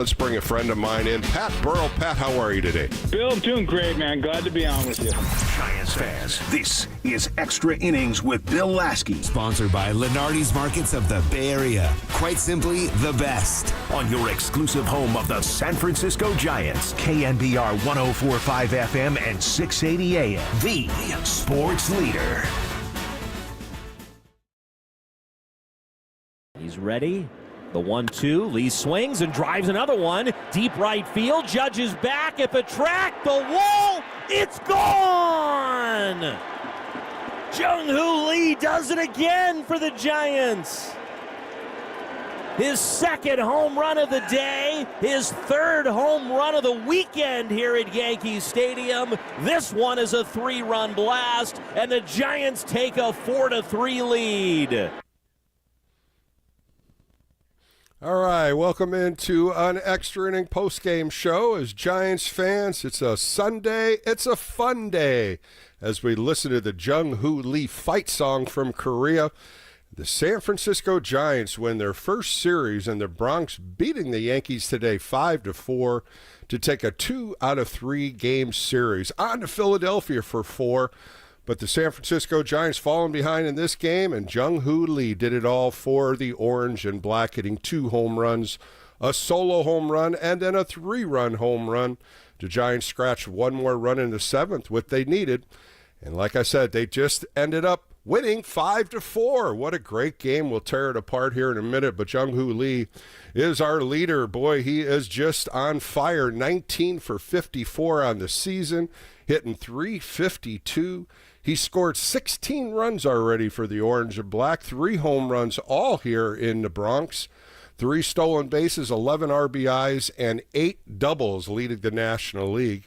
Let's bring a friend of mine in, Pat Burrell. Pat, how are you today? Bill, I'm doing great, man. Glad to be on with you. Giants fans, this is Extra Innings with Bill Laskey. Sponsored by Lenardi's Markets of the Bay Area. Quite simply, the best. On your exclusive home of the San Francisco Giants, KNBR 104.5 FM and 680 AM, the sports leader. He's ready. The 1-2, Lee swings and drives another one. Deep right field, Judge is back at the track, the wall, it's gone! Jung-Hoo Lee does it again for the Giants. His second home run of the day, his third home run of the weekend here at Yankee Stadium. This one is a 3-run blast, and the Giants take a 4-3 lead. All right, welcome into an extra inning postgame show. As Giants fans, it's a Sunday, it's a fun day. As we listen to the Jung-Hoo Lee fight song from Korea, the San Francisco Giants win their first series in the Bronx, beating the Yankees today 5-4 to take a 2-out-of-3 game series. On to Philadelphia for 4. But the San Francisco Giants falling behind in this game, and Jung-Hoo Lee did it all for the orange and black, hitting 2 home runs, a solo home run, and then a 3-run home run. The Giants scratched 1 more run in the 7th, what they needed. And like I said, they just ended up winning 5-4. What a great game. We'll tear it apart here in a minute, but Jung-Hoo Lee is our leader. Boy, he is just on fire. 19 for 54 on the season, hitting .352. He scored 16 runs already for the Orange and Black, 3 home runs all here in the Bronx, 3 stolen bases, 11 RBIs, and 8 doubles, leading the National League.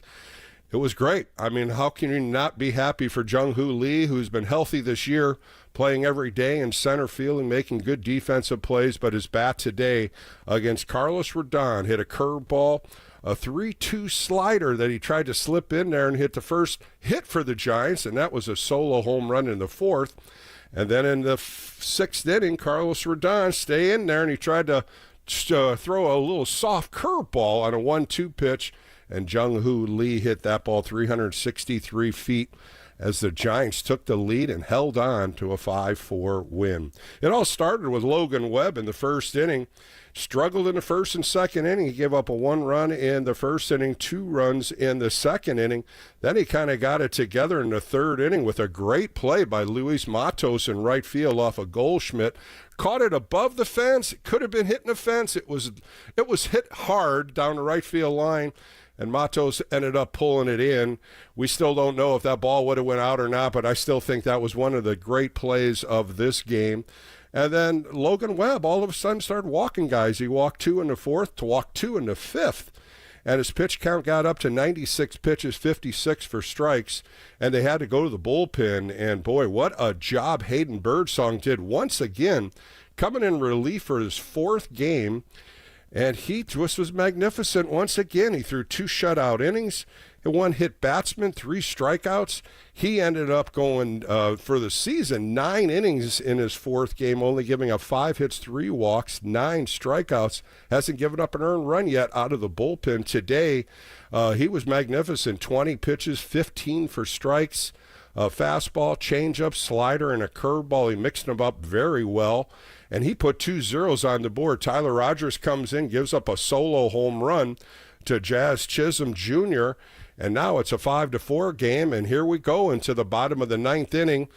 It was great. I mean, how can you not be happy for Jung-Hoo Lee, who's been healthy this year, playing every day in center field and making good defensive plays, but his bat today against Carlos Rodon hit a curveball, a 3-2 slider that he tried to slip in there and hit the first hit for the Giants, and that was a solo home run in the 4th. And then in the 6th inning, Carlos Rodon stayed in there, and he tried to throw a little soft curveball on a 1-2 pitch, and Jung-Hoo Lee hit that ball 363 feet as the Giants took the lead and held on to a 5-4 win. It all started with Logan Webb in the first inning. Struggled in the first and second inning. He gave up a 1 run in the first inning, 2 runs in the second inning. Then he kind of got it together in the third inning with a great play by Luis Matos in right field off of Goldschmidt. Caught it above the fence. It could have been hitting the fence. It was hit hard down the right field line, and Matos ended up pulling it in. We still don't know if that ball would have went out or not, but I still think that was one of the great plays of this game. And then Logan Webb all of a sudden started walking guys. He walked 2 in the 4th to walk 2 in the 5th. And his pitch count got up to 96 pitches, 56 for strikes. And they had to go to the bullpen. And boy, what a job Hayden Birdsong did once again, coming in relief for his 4th game. And he just was magnificent once again. He threw 2 shutout innings, 1 hit batsman, 3 strikeouts. He ended up going for the season 9 innings in his 4th game, only giving up 5 hits, 3 walks, 9 strikeouts. Hasn't given up an earned run yet out of the bullpen today. He was magnificent. 20 pitches, 15 for strikes. Fastball, changeup, slider, and a curveball. He mixed them up very well, and he put 2 zeros on the board. Tyler Rogers comes in, gives up a solo home run to Jazz Chisholm Jr., and now it's a 5-4 game, and here we go into the bottom of the 9th inning,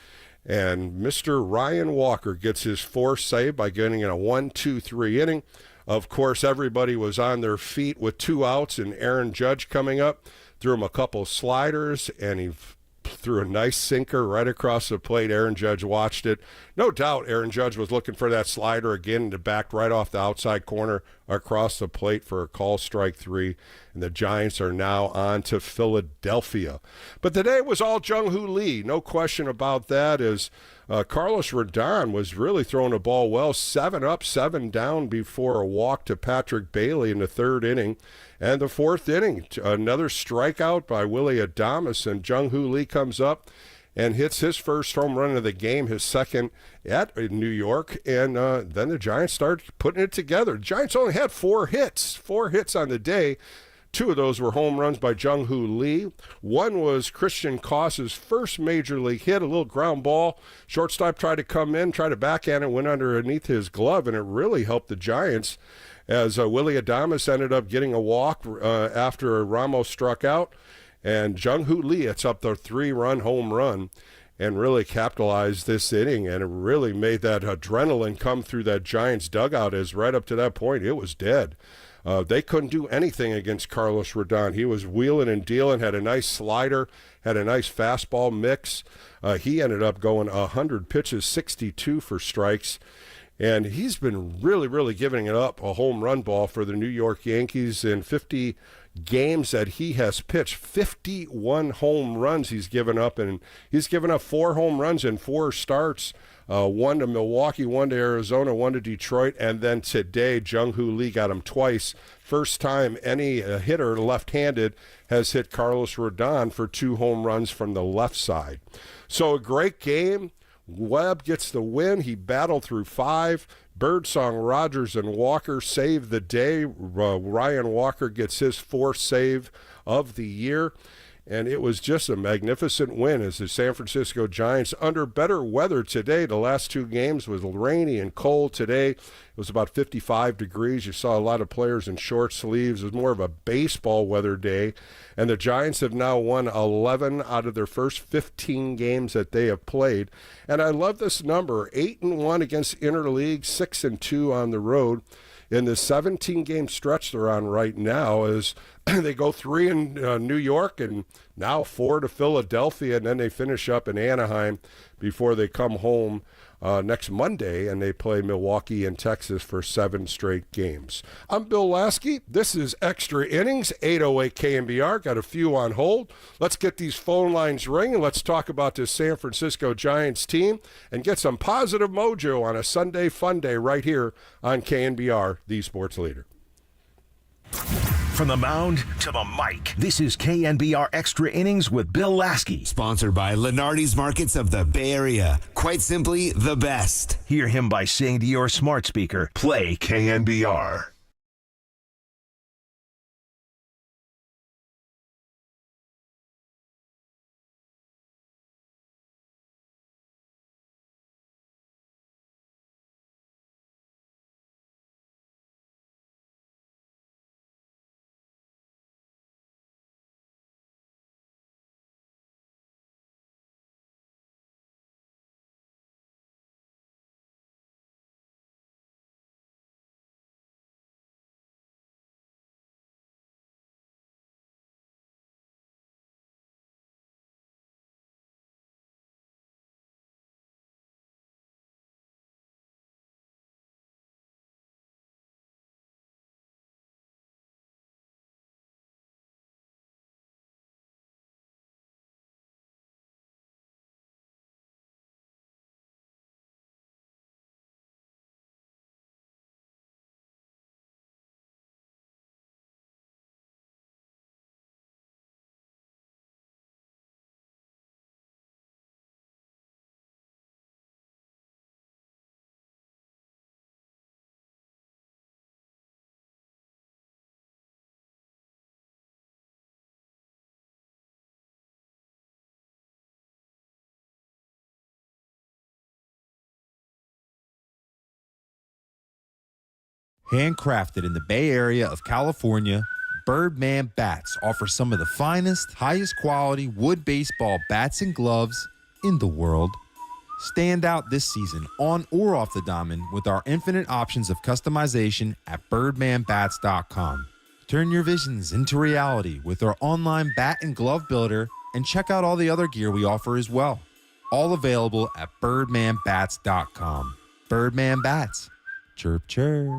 and Mr. Ryan Walker gets his 4th save by getting in a 1-2-3 inning. Of course, everybody was on their feet with 2 outs, and Aaron Judge coming up, threw him a couple sliders, and he threw a nice sinker right across the plate. Aaron Judge watched it. No doubt Aaron Judge was looking for that slider again, and it backed right off the outside corner across the plate for a call strike 3. And the Giants are now on to Philadelphia. But today was all Jung-Hoo Lee. No question about that, as Carlos Rodon was really throwing the ball well. 7 up, 7 down before a walk to Patrick Bailey in the 3rd inning. And the 4th inning, another strikeout by Willie Adames, and Jung-Hoo Lee comes up and hits his first home run of the game, his second at New York, and then the Giants started putting it together. The Giants only had four hits on the day. Two of those were home runs by Jung-Hoo Lee. One was Christian Koss's first major league hit, a little ground ball. Shortstop tried to come in, tried to backhand it, went underneath his glove, and it really helped the Giants as Willie Adames ended up getting a walk after Ramos struck out. And Jung-Hoo Lee hits up the 3-run home run and really capitalized this inning, and it really made that adrenaline come through that Giants dugout, as right up to that point it was dead. They couldn't do anything against Carlos Rodon. He was wheeling and dealing, had a nice slider, had a nice fastball mix. He ended up going 100 pitches, 62 for strikes. And he's been really, really giving it up a home run ball for the New York Yankees. In 50 games that he has pitched, 51 home runs he's given up. And he's given up 4 home runs in 4 starts. 1 to Milwaukee, 1 to Arizona, 1 to Detroit, and then today Jung-Hoo Lee got him twice. First time any hitter left-handed has hit Carlos Rodon for 2 home runs from the left side. So a great game. Webb gets the win. He battled through 5. Birdsong, Rogers, and Walker saved the day. Ryan Walker gets his 4th save of the year. And it was just a magnificent win as the San Francisco Giants, under better weather today. The last 2 games was rainy and cold. Today it was about 55 degrees. You saw a lot of players in short sleeves. It was more of a baseball weather day. And the Giants have now won 11 out of their first 15 games that they have played. And I love this number, 8-1 against interleague, 6-2 on the road. In the 17-game stretch they're on right now, is they go 3 in New York and now 4 to Philadelphia, and then they finish up in Anaheim before they come home next Monday, and they play Milwaukee and Texas for 7 straight games. I'm Bill Laskey. This is Extra Innings, 808 KNBR. Got a few on hold. Let's get these phone lines ringing. Let's talk about this San Francisco Giants team and get some positive mojo on a Sunday fun day right here on KNBR, the sports leader. From the mound to the mic, this is KNBR Extra Innings with Bill Laskey. Sponsored by Lenardi's Markets of the Bay Area. Quite simply, the best. Hear him by saying to your smart speaker, play KNBR. Handcrafted in the Bay Area of California, Birdman Bats offer some of the finest, highest quality wood baseball bats and gloves in the world. Stand out this season on or off the diamond with our infinite options of customization at birdmanbats.com. Turn your visions into reality with our online bat and glove builder, and check out all the other gear we offer as well. All available at birdmanbats.com. Birdman Bats. Chirp, chirp.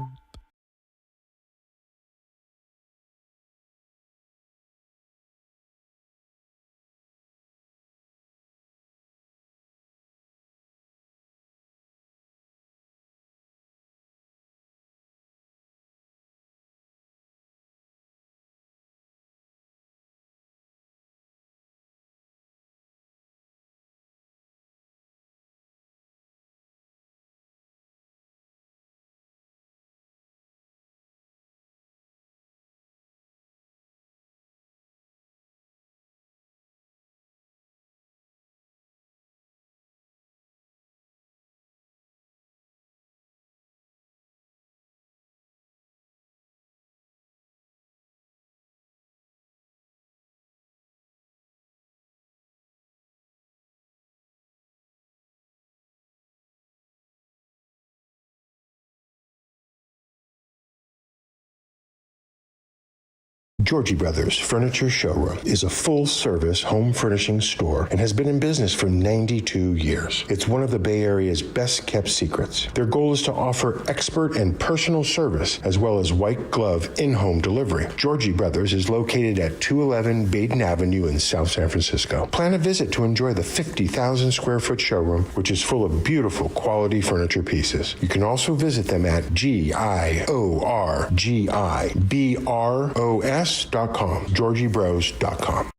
Georgie Brothers Furniture Showroom is a full-service home furnishing store and has been in business for 92 years. It's one of the Bay Area's best-kept secrets. Their goal is to offer expert and personal service as well as white-glove in-home delivery. Georgie Brothers is located at 211 Baden Avenue in South San Francisco. Plan a visit to enjoy the 50,000-square-foot showroom, which is full of beautiful quality furniture pieces. You can also visit them at GIORGIBROS.com, GeorgieBros.com.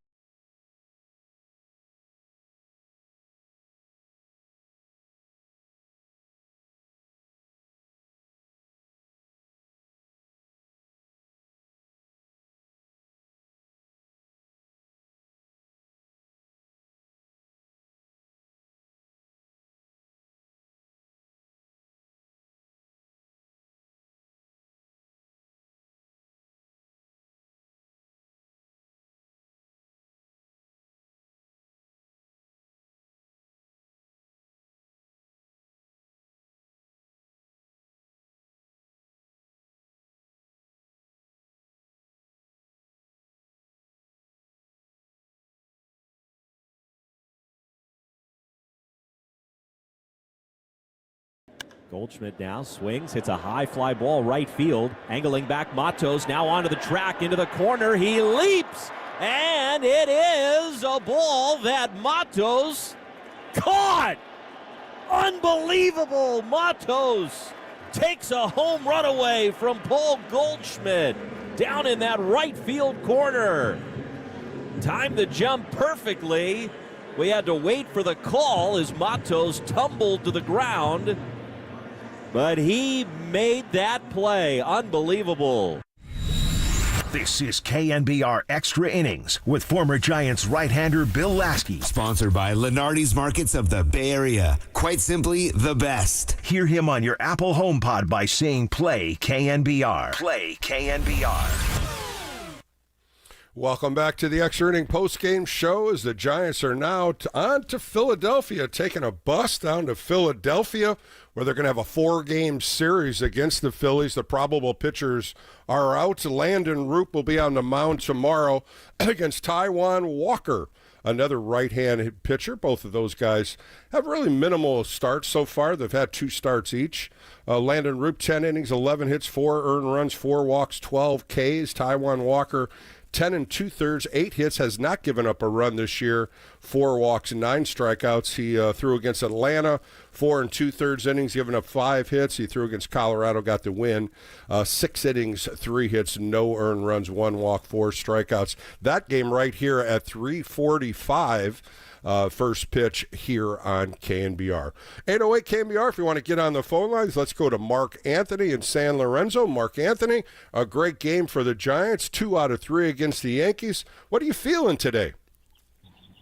Goldschmidt now swings, hits a high fly ball right field. Angling back, Matos now onto the track, into the corner. He leaps, and it is a ball that Matos caught. Unbelievable. Matos takes a home run away from Paul Goldschmidt down in that right field corner. Timed the jump perfectly. We had to wait for the call as Matos tumbled to the ground. But he made that play. Unbelievable. This is KNBR Extra Innings with former Giants right-hander Bill Laskey. Sponsored by Lenardi's Markets of the Bay Area. Quite simply, the best. Hear him on your Apple HomePod by saying play KNBR. Play KNBR. Welcome back to the Extra Inning Postgame Show as the Giants are now on to Philadelphia, taking a bus down to Philadelphia where they're going to have a 4-game series against the Phillies. The probable pitchers are out. Landon Roop will be on the mound tomorrow against Taijuan Walker, another right-hand pitcher. Both of those guys have really minimal starts so far. They've had 2 starts each. Landon Roop, 10 innings, 11 hits, 4 earned runs, 4 walks, 12 Ks. Taijuan Walker, 10 2/3, 8 hits, has not given up a run this year, 4 walks and 9 strikeouts. He threw against Atlanta, 4 2/3 innings, giving up 5 hits. He threw against Colorado, got the win. 6 innings, 3 hits, no earned runs, 1 walk, 4 strikeouts. That game right here at 3:45. First pitch here on KNBR. 808 KNBR, if you want to get on the phone lines, let's go to Mark Anthony in San Lorenzo. Mark Anthony, a great game for the Giants, 2 out of 3 against the Yankees. What are you feeling today?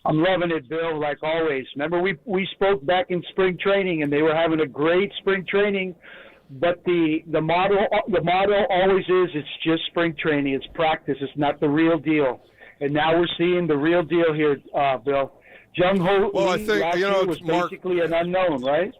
I'm loving it, Bill, like always. Remember, we spoke back in spring training, and they were having a great spring training, but the motto always is it's just spring training. It's practice. It's not the real deal. And now we're seeing the real deal here, Bill. Jung-Ho Lee last year was basically an unknown, right?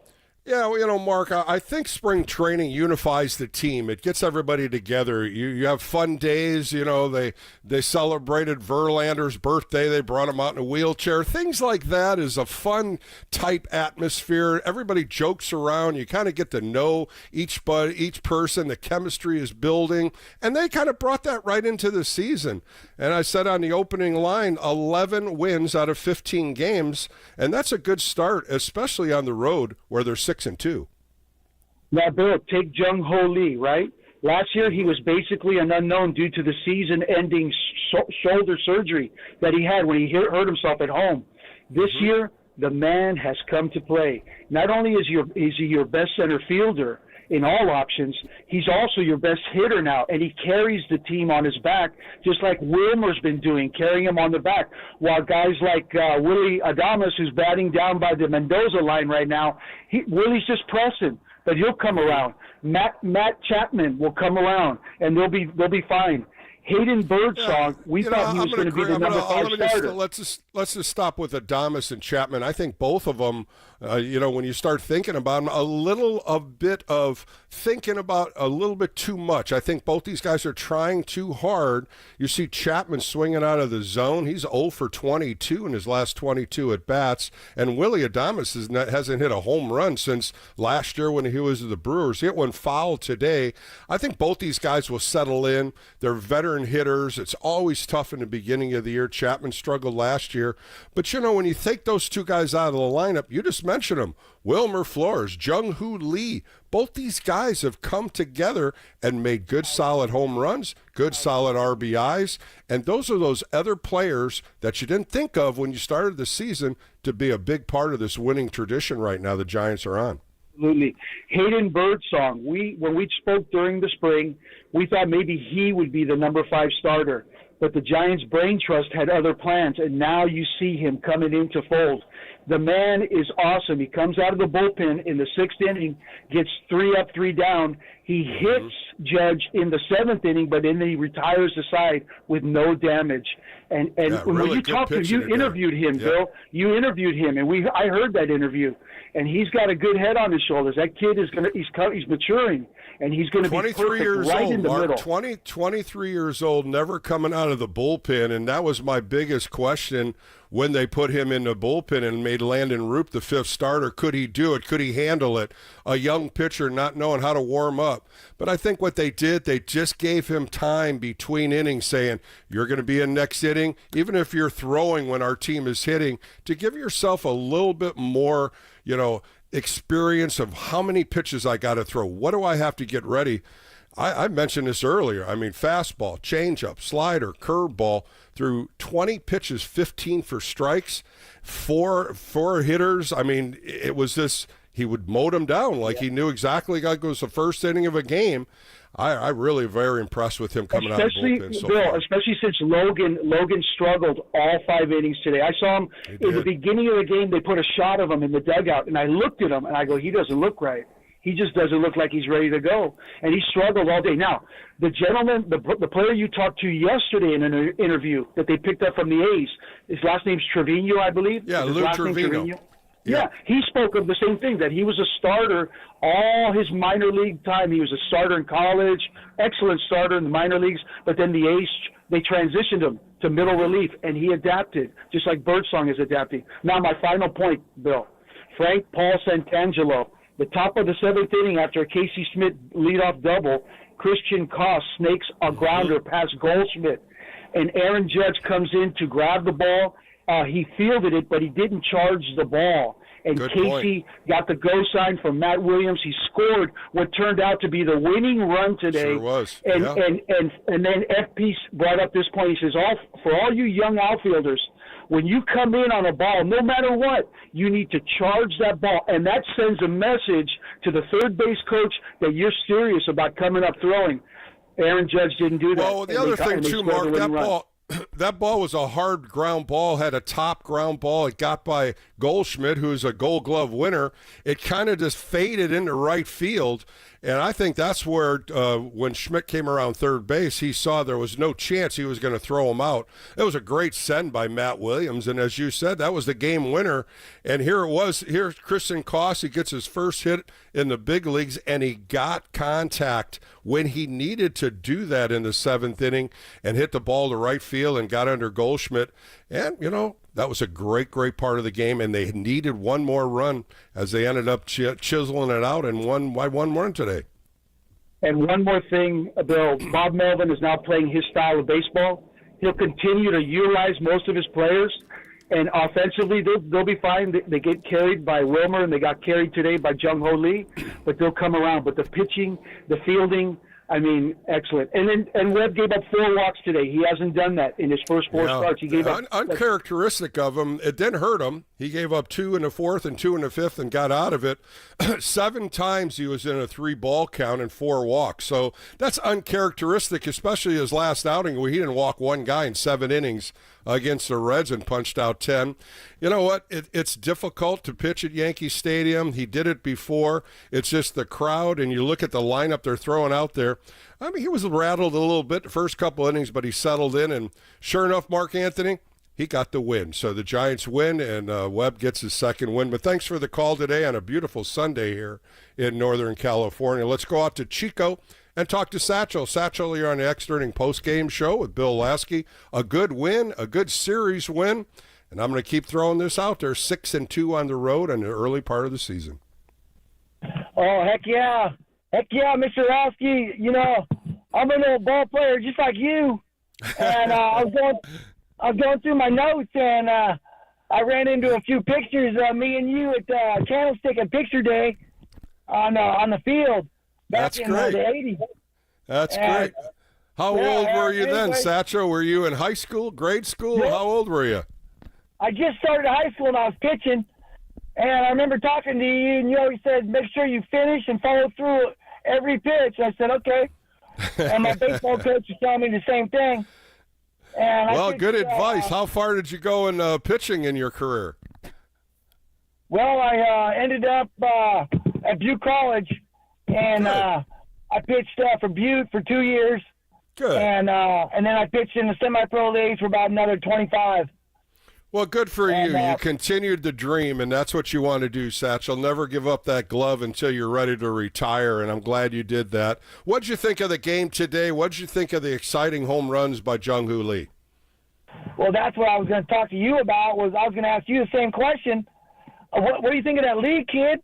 Yeah, well, Mark, I think spring training unifies the team. It gets everybody together. You have fun days. They celebrated Verlander's birthday. They brought him out in a wheelchair. Things like that is a fun type atmosphere. Everybody jokes around. You kind of get to know each person. The chemistry is building. And they kind of brought that right into the season. And I said on the opening line, 11 wins out of 15 games. And that's a good start, especially on the road where they're 6-2. Now, Bill, take Jung-Ho Lee, right? Last year, he was basically an unknown due to the season-ending shoulder surgery that he had when he hurt himself at home. This year, the man has come to play. Not only is he your best center fielder in all options, he's also your best hitter now, and he carries the team on his back, just like Wilmer's been doing, carrying him on the back, while guys like Willie Adames, who's batting down by the Mendoza line right now, Willie's just pressing, but he'll come around. Matt Chapman will come around, and they'll be fine. Hayden Birdsong, we thought he was going to be the number 5 starter. Let's just stop with Adames and Chapman. I think both of them, when you start thinking about them, a bit of thinking about a little bit too much. I think both these guys are trying too hard. You see Chapman swinging out of the zone. He's 0 for 22 in his last 22 at bats. And Willie Adames hasn't hit a home run since last year when he was with the Brewers. He hit one foul today. I think both these guys will settle in. They're veteran hitters. It's always tough in the beginning of the year. Chapman struggled last year. But, when you take those two guys out of the lineup, you just mentioned them. Wilmer Flores, Jung-Hoo Lee, both these guys have come together and made good, solid home runs, good, solid RBIs, and those are those other players that you didn't think of when you started the season to be a big part of this winning tradition right now the Giants are on. Absolutely. Hayden Birdsong, when we spoke during the spring, we thought maybe he would be the number 5 starter, but the Giants' brain trust had other plans, and now you see him coming into fold. The man is awesome. He comes out of the bullpen in the 6th inning, gets 3 up, 3 down. He hits Judge in the 7th inning, but then he retires the side with no damage. And when really you talked to him, you interviewed him, Bill. You interviewed him, and I heard that interview. And he's got a good head on his shoulders. That kid is he's maturing, and he's going to be 23 years right old, in the Mark. middle. 23 years old, never coming out of the bullpen, and that was my biggest question when they put him in the bullpen and made Landon Roop the 5th starter. Could he do it? Could he handle it? A young pitcher not knowing how to warm up. But I think what they did, they just gave him time between innings saying, you're going to be in next inning, even if you're throwing when our team is hitting, to give yourself a little bit more, experience of how many pitches I got to throw. What do I have to get ready? I mentioned this earlier. I mean, fastball, changeup, slider, curveball, through 20 pitches, 15 for strikes, four hitters. I mean, it was this, he would mow them down like he knew exactly like it was the first inning of a game. I really very impressed with him coming out of the bullpen so far. Especially since Logan struggled all 5 innings today. I saw him in the beginning of the game. They put a shot of him in the dugout, and I looked at him, and I go, he doesn't look right. He just doesn't look like he's ready to go. And he struggled all day. Now, the gentleman, the player you talked to yesterday in an interview that they picked up from the A's, his last name's Trevino, I believe. Yeah, Lou Trevino. Yeah, he spoke of the same thing, that he was a starter all his minor league time. He was a starter in college, excellent starter in the minor leagues, but then the A's, they transitioned him to middle relief, and he adapted, just like Birdsong is adapting. Now, my final point, Bill. Frank Paul Santangelo, the top of the 7th inning after a Casey Smith leadoff double, Christian Koss snakes a grounder past Goldschmidt, and Aaron Judge comes in to grab the ball. He fielded it, but he didn't charge the ball. And Good Casey got the go sign from Matt Williams. He scored what turned out to be the winning run today. Sure was. And Yeah. and then FP brought up this point. He says, for all you young outfielders, when you come in on a ball, no matter what, you need to charge that ball. And that sends a message to the third base coach that you're serious about coming up throwing. Aaron Judge didn't do that. Well, the other thing, too, Mark, that ball was a hard ground ball, had a top ground ball. It got by Goldschmidt, who's a Gold Glove winner. It kind of just faded into right field. And I think that's where, when Schmidt came around third base, he saw there was no chance he was going to throw him out. It was a great send by Matt Williams, and as you said, that was the game winner. And here it was. Here's Christian Koss. He gets his first hit in the big leagues, and he got contact when he needed to do that in the 7th inning and hit the ball to right field and got under Goldschmidt. And, that was a great, great part of the game, and they needed one more run as they ended up chiseling it out and won by 1 run today. And one more thing, Bill, Bob Melvin is now playing his style of baseball. He'll continue to utilize most of his players, and offensively they'll be fine. They get carried by Wilmer, and they got carried today by Jung-Ho Lee, but they'll come around. But the pitching, the fielding, excellent. And Webb gave up 4 walks today. He hasn't done that in his first 4 starts. He gave up uncharacteristic of him. It didn't hurt him. He gave up 2 in the 4th and 2 in the 5th and got out of it. 7 times he was in a 3-ball count and 4 walks. So that's uncharacteristic, especially his last outing where he didn't walk one guy in 7 innings against the Reds and punched out 10. You know what? It's difficult to pitch at Yankee Stadium. He did it before. It's just the crowd, and you look at the lineup they're throwing out there. I mean, he was rattled a little bit the first couple innings, but he settled in, and sure enough, Mark Anthony, he got the win. So the Giants win, and Webb gets his second win. But thanks for the call today on a beautiful Sunday here in Northern California. Let's go out to Chico and talk to Satchel. Satchel, you're on the Extra Inning Postgame Show with Bill Laskey. A good win, a good series win, and I'm going to keep throwing this out there, 6-2 on the road in the early part of the season. Oh, heck yeah. Heck yeah, Mr. Laskey. You know, I'm an old ball player just like you, and I was going through my notes, and I ran into a few pictures of me and you at Candlestick and Picture Day on the field back in the 80s. That's great. How old were you then, Satchel? Were you in high school, grade school? Yeah. How old were you? I just started high school and I was pitching, and I remember talking to you, and you always said, make sure you finish and follow through every pitch. I said, okay. And my baseball coach was telling me the same thing. And well, good advice. How far did you go in pitching in your career? Well, I ended up at Butte College, and I pitched for Butte for 2 years. Good. And then I pitched in the semi-pro leagues for about another 25. Well, good for you. You continued the dream, and that's what you want to do, Satchel. Never give up that glove until you're ready to retire, and I'm glad you did that. What'd you think of the game today? What'd you think of the exciting home runs by Jung-Hoo Lee? Well, that's what I was going to talk to you about. I was going to ask you the same question. What do you think of that Lee kid?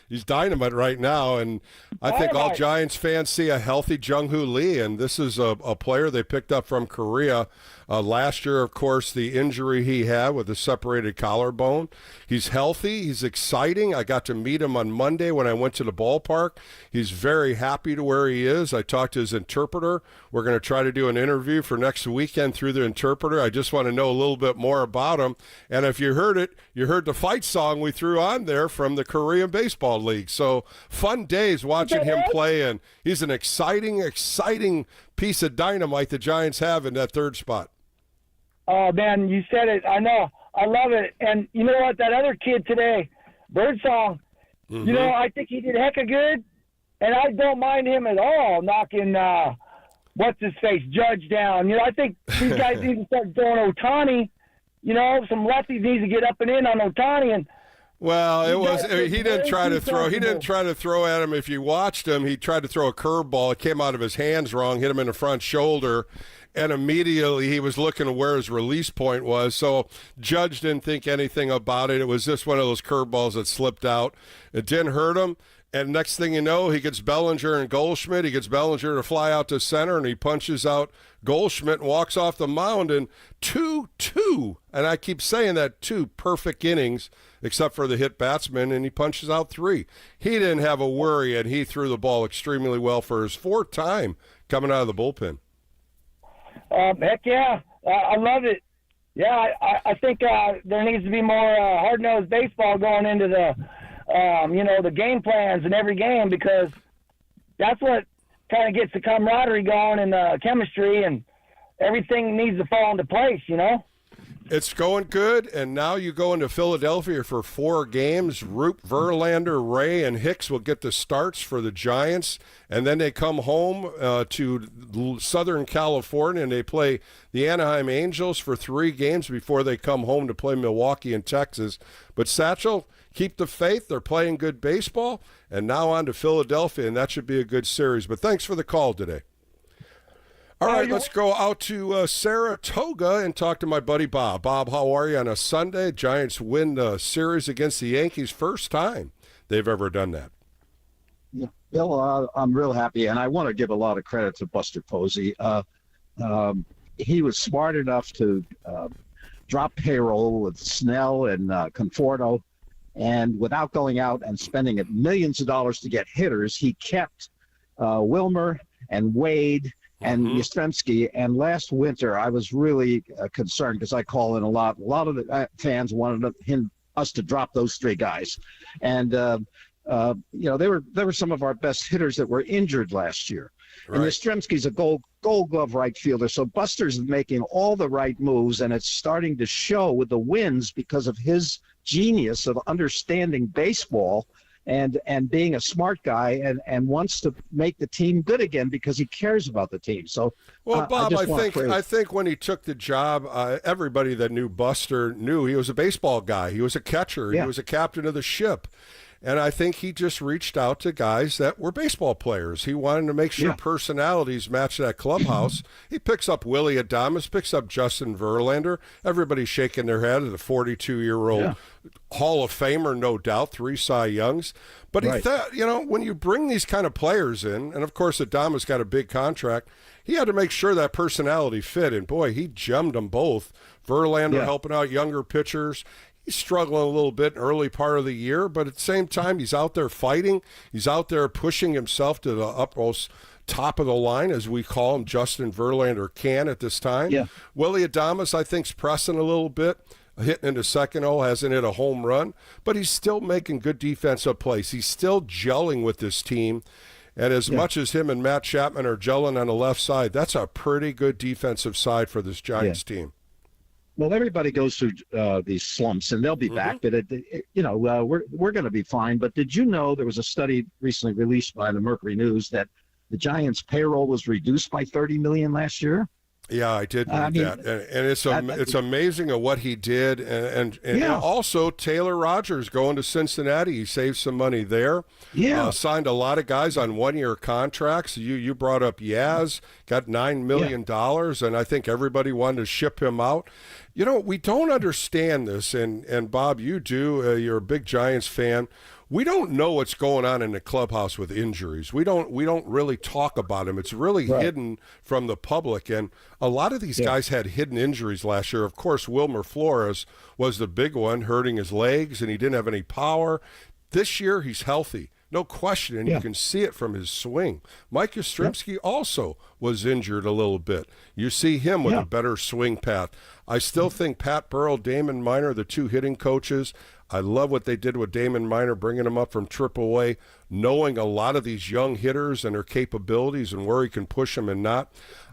He's dynamite right now, and I think all Giants fans see a healthy Jung-Hoo Lee, and this is a player they picked up from Korea. Last year, of course, the injury he had with a separated collarbone. He's healthy. He's exciting. I got to meet him on Monday when I went to the ballpark. He's very happy to where he is. I talked to his interpreter. We're going to try to do an interview for next weekend through the interpreter. I just want to know a little bit more about him. And if you heard it, you heard the fight song we threw on there from the Korean Baseball League. So fun days watching him play, and he's an exciting piece of dynamite the Giants have in that third spot. Oh, man, you said it. I know. I love it. And you know what? That other kid today, Birdsong, you know, I think he did heck of good, and I don't mind him at all knocking, what's-his-face, Judge down. You know, I think these guys need to start throwing Ohtani. You know, some lefties need to get up and in on Ohtani. And well, he didn't try to throw at him. If you watched him, he tried to throw a curveball. It came out of his hands wrong, hit him in the front shoulder, and immediately he was looking at where his release point was. So Judge didn't think anything about it. It was just one of those curveballs that slipped out. It didn't hurt him. And next thing you know, he gets Bellinger and Goldschmidt. He gets Bellinger to fly out to center, and he punches out Goldschmidt and walks off the mound. And 2-2, and I keep saying that, 2 perfect innings, except for the hit batsman, and he punches out 3. He didn't have a worry, and he threw the ball extremely well for his 4th time coming out of the bullpen. Heck yeah. I love it. Yeah, I think there needs to be more hard-nosed baseball going into the the game plans in every game, because that's what kind of gets the camaraderie going and the chemistry, and everything needs to fall into place, you know? It's going good, and now you go into Philadelphia for 4 games. Root, Verlander, Ray, and Hicks will get the starts for the Giants, and then they come home to Southern California, and they play the Anaheim Angels for 3 games before they come home to play Milwaukee and Texas. But Satchel, keep the faith. They're playing good baseball, and now on to Philadelphia, and that should be a good series. But thanks for the call today. All right, let's go out to Saratoga and talk to my buddy Bob. Bob, how are you on a Sunday? Giants win the series against the Yankees. First time they've ever done that. Yeah, Bill, I'm real happy, and I want to give a lot of credit to Buster Posey. He was smart enough to drop payroll with Snell and Conforto, and without going out and spending millions of dollars to get hitters, he kept Wilmer and Wade and Yastrzemski. And last winter, I was really concerned, because I call in a lot of the fans wanted us to drop those 3 guys. And, they were some of our best hitters that were injured last year. And Yastrzemski's a gold glove right fielder. So Buster's making all the right moves, and it's starting to show with the wins because of his genius of understanding baseball and being a smart guy and wants to make the team good again because he cares about the team. So, well, Bob, I think when he took the job, everybody that knew Buster knew he was a baseball guy. He was a catcher. Yeah. He was a captain of the ship. And I think he just reached out to guys that were baseball players. He wanted to make sure personalities match that clubhouse. He picks up Willie Adames, picks up Justin Verlander. Everybody's shaking their head at a 42-year-old Hall of Famer, no doubt, 3 Cy Youngs. But he thought, when you bring these kind of players in, and of course Adames got a big contract, he had to make sure that personality fit. And boy, he gemmed them both. Verlander helping out younger pitchers. He's struggling a little bit in the early part of the year, but at the same time, he's out there fighting. He's out there pushing himself to the utmost top of the line, as we call him. Justin Verlander can at this time. Yeah. Willie Adames, I think, is pressing a little bit, hitting into second hole, hasn't hit a home run, but he's still making good defensive plays. He's still gelling with this team. And as much as him and Matt Chapman are gelling on the left side, that's a pretty good defensive side for this Giants team. Well, everybody goes through these slumps, and they'll be back. But we're going to be fine. But did you know there was a study recently released by the Mercury News that the Giants' payroll was reduced by $30 million last year? Yeah, I did read that, and it's amazing at what he did, and also Taylor Rogers going to Cincinnati. He saved some money there. Yeah, signed a lot of guys on 1-year contracts. You brought up Yaz, got $9 million, and I think everybody wanted to ship him out. We don't understand this, and Bob, you do. You're a big Giants fan. We don't know what's going on in the clubhouse with injuries. We don't really talk about them. It's really hidden from the public, and a lot of these guys had hidden injuries last year. Of course, Wilmer Flores was the big one, hurting his legs, and he didn't have any power. This year, he's healthy. No question, and you can see it from his swing. Mike Yastrzemski also was injured a little bit. You see him with a better swing path. I still think Pat Burrell, Damon Minor, the 2 hitting coaches, I love what they did with Damon Minor, bringing him up from AAA, knowing a lot of these young hitters and their capabilities and where he can push them and not.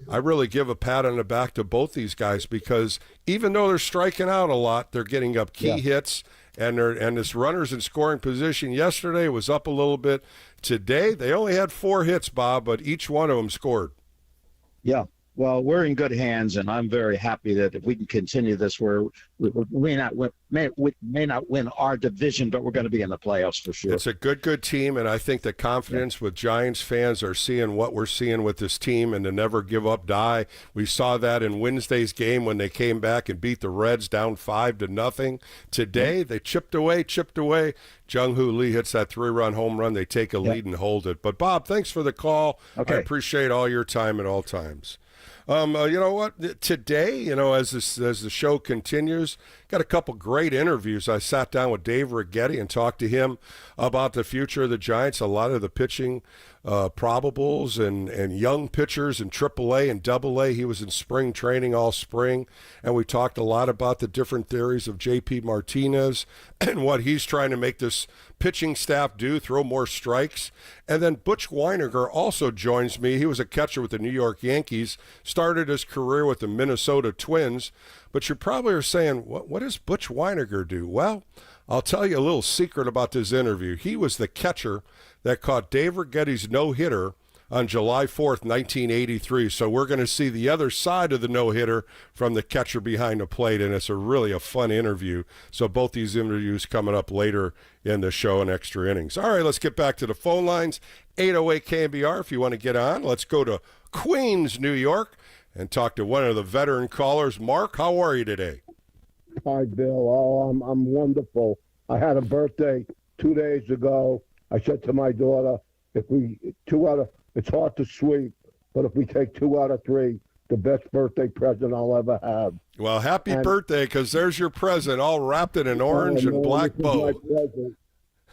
I really give a pat on the back to both these guys because even though they're striking out a lot, they're getting up key hits, and this runners in scoring position yesterday was up a little bit. Today, they only had 4 hits, Bob, but each one of them scored. Yeah. Well, we're in good hands, and I'm very happy that if we can continue this, we may not win our division, but we're going to be in the playoffs for sure. It's a good team, and I think the confidence with Giants fans are seeing what we're seeing with this team and to never give up, die. We saw that in Wednesday's game when they came back and beat the Reds down 5-0. Today, they chipped away. Jung-Hoo Lee hits that 3-run home run. They take a lead and hold it. But, Bob, thanks for the call. Okay. I appreciate all your time at all times. You know what? Today, as the show continues, got a couple great interviews. I sat down with Dave Righetti and talked to him about the future of the Giants, a lot of the pitching probables and young pitchers in AAA and AA. He was in spring training all spring, and we talked a lot about the different theories of J.P. Martinez and what he's trying to make this pitching staff do, throw more strikes. And then Butch Wynegar also joins me. He was a catcher with the New York Yankees, started his career with the Minnesota Twins. But you probably are saying, what does Butch Wynegar do? Well, I'll tell you a little secret about this interview. He was the catcher that caught Dave Righetti's no-hitter on July 4th, 1983. So we're going to see the other side of the no-hitter from the catcher behind the plate, and it's really a fun interview. So both these interviews coming up later in the show and Extra Innings. All right, let's get back to the phone lines. 808 KNBR if you want to get on. Let's go to Queens, New York, and talk to one of the veteran callers. Mark, how are you today? Hi, Bill. Oh, I'm wonderful. I had a birthday 2 days ago. I said to my daughter, it's hard to sweep, but if we take 2 out of 3, the best birthday present I'll ever have. Well, happy birthday, because there's your present, all wrapped in an orange and black bow.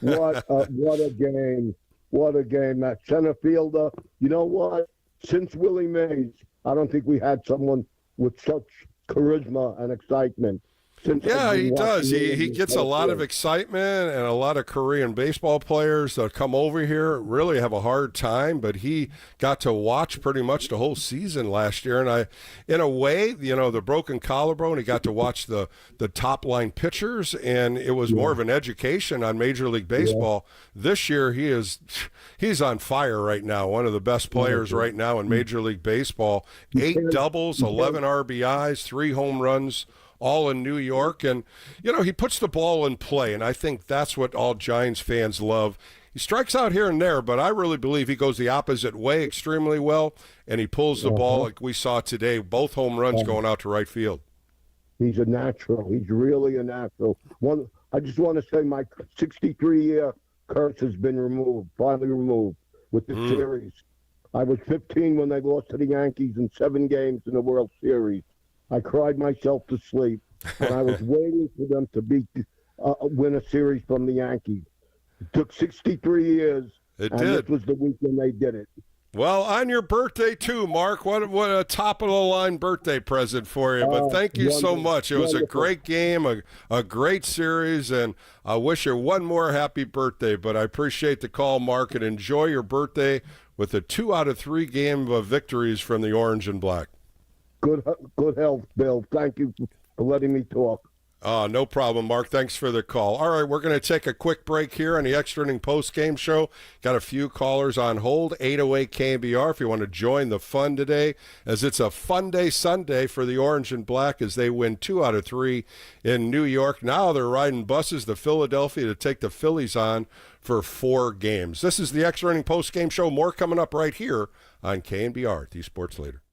What a game. What a game. That center fielder, you know what? Since Willie Mays, I don't think we had someone with such charisma and excitement. since Yeah, I've been he does. watching He him gets a lot of play. excitement, and a lot of Korean baseball players that come over here really have a hard time, but he got to watch pretty much the whole season last year. And in a way, the broken collarbone, he got to watch the top line pitchers, and it was more of an education on Major League Baseball. This year, he's on fire right now, one of the best players right now in Major League Baseball. 8 doubles, 11 RBIs, 3 home runs, all in New York. And, he puts the ball in play, and I think that's what all Giants fans love. He strikes out here and there, but I really believe he goes the opposite way extremely well, and he pulls the ball like we saw today, both home runs going out to right field. He's a natural. He's really a natural. I just want to say my 63-year curse has been finally removed with the series. I was 15 when they lost to the Yankees in 7 games in the World Series. I cried myself to sleep, and I was waiting for them to win a series from the Yankees. It took 63 years, It and did. this was the weekend they did it. Well, on your birthday too, Mark. What a top of the line birthday present for you. But thank you so much. It was a great game, a great series, and I wish you one more happy birthday. But I appreciate the call, Mark, and enjoy your birthday with a 2 out of 3 game of victories from the Orange and Black. Good health, Bill. Thank you for letting me talk. No problem, Mark. Thanks for the call. All right, we're going to take a quick break here on the Extra Inning Post-Game Show. Got a few callers on hold, 808 KNBR if you want to join the fun today, as it's a fun day Sunday for the Orange and Black as they win 2 out of 3 in New York. Now they're riding buses to Philadelphia to take the Phillies on for 4 games. This is the Extra Inning Post-Game Show. More coming up right here on KNBR, the Sports Leader.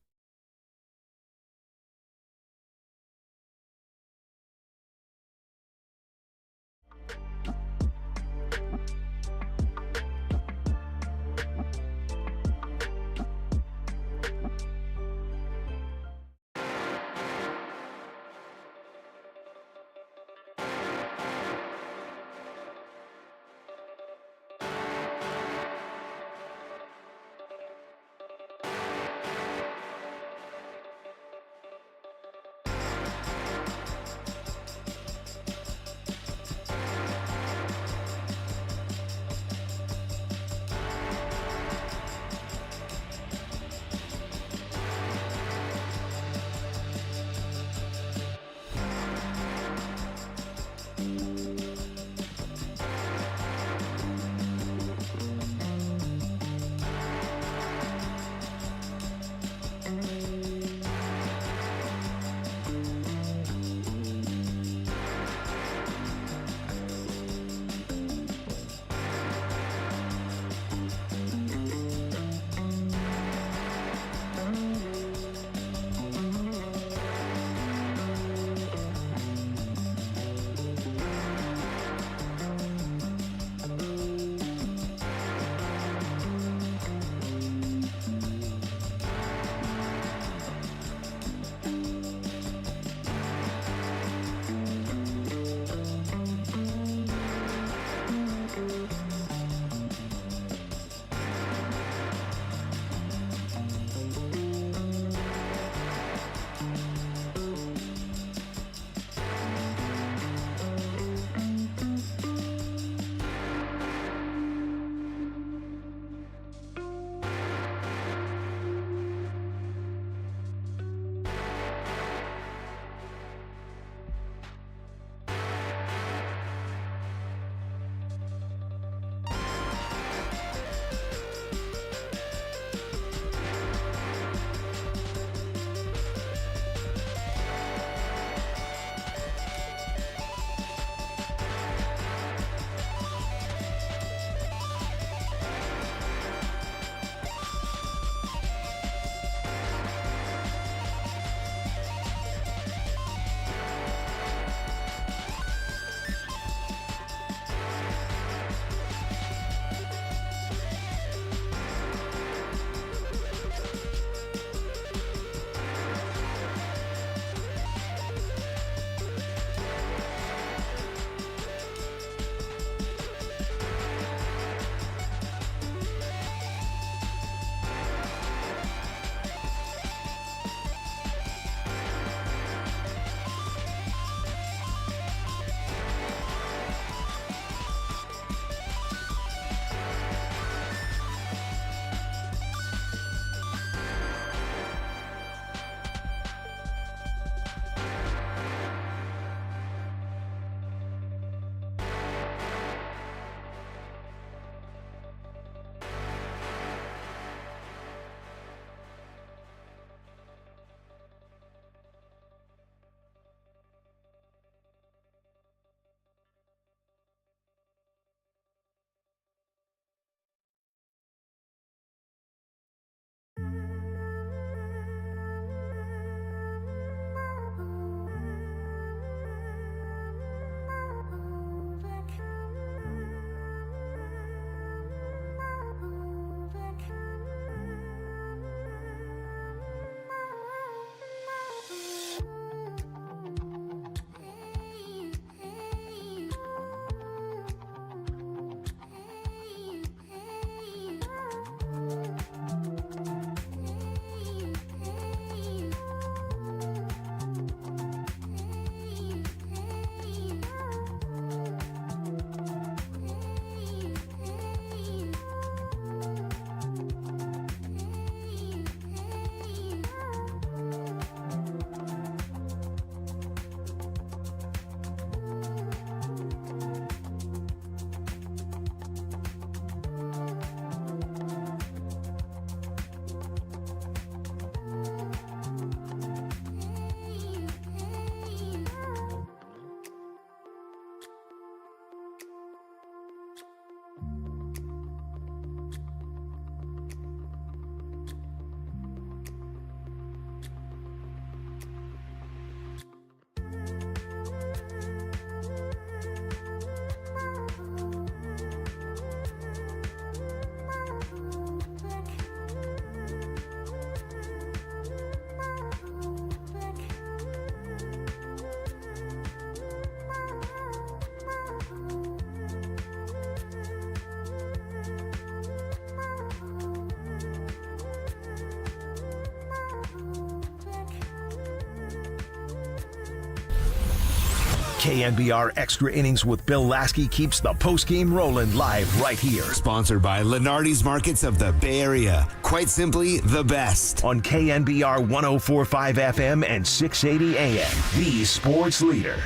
KNBR Extra Innings with Bill Laskey keeps the postgame rolling live right here. Sponsored by Lenardi's Markets of the Bay Area. Quite simply, the best. On KNBR 104.5 FM and 680 AM, the sports leader.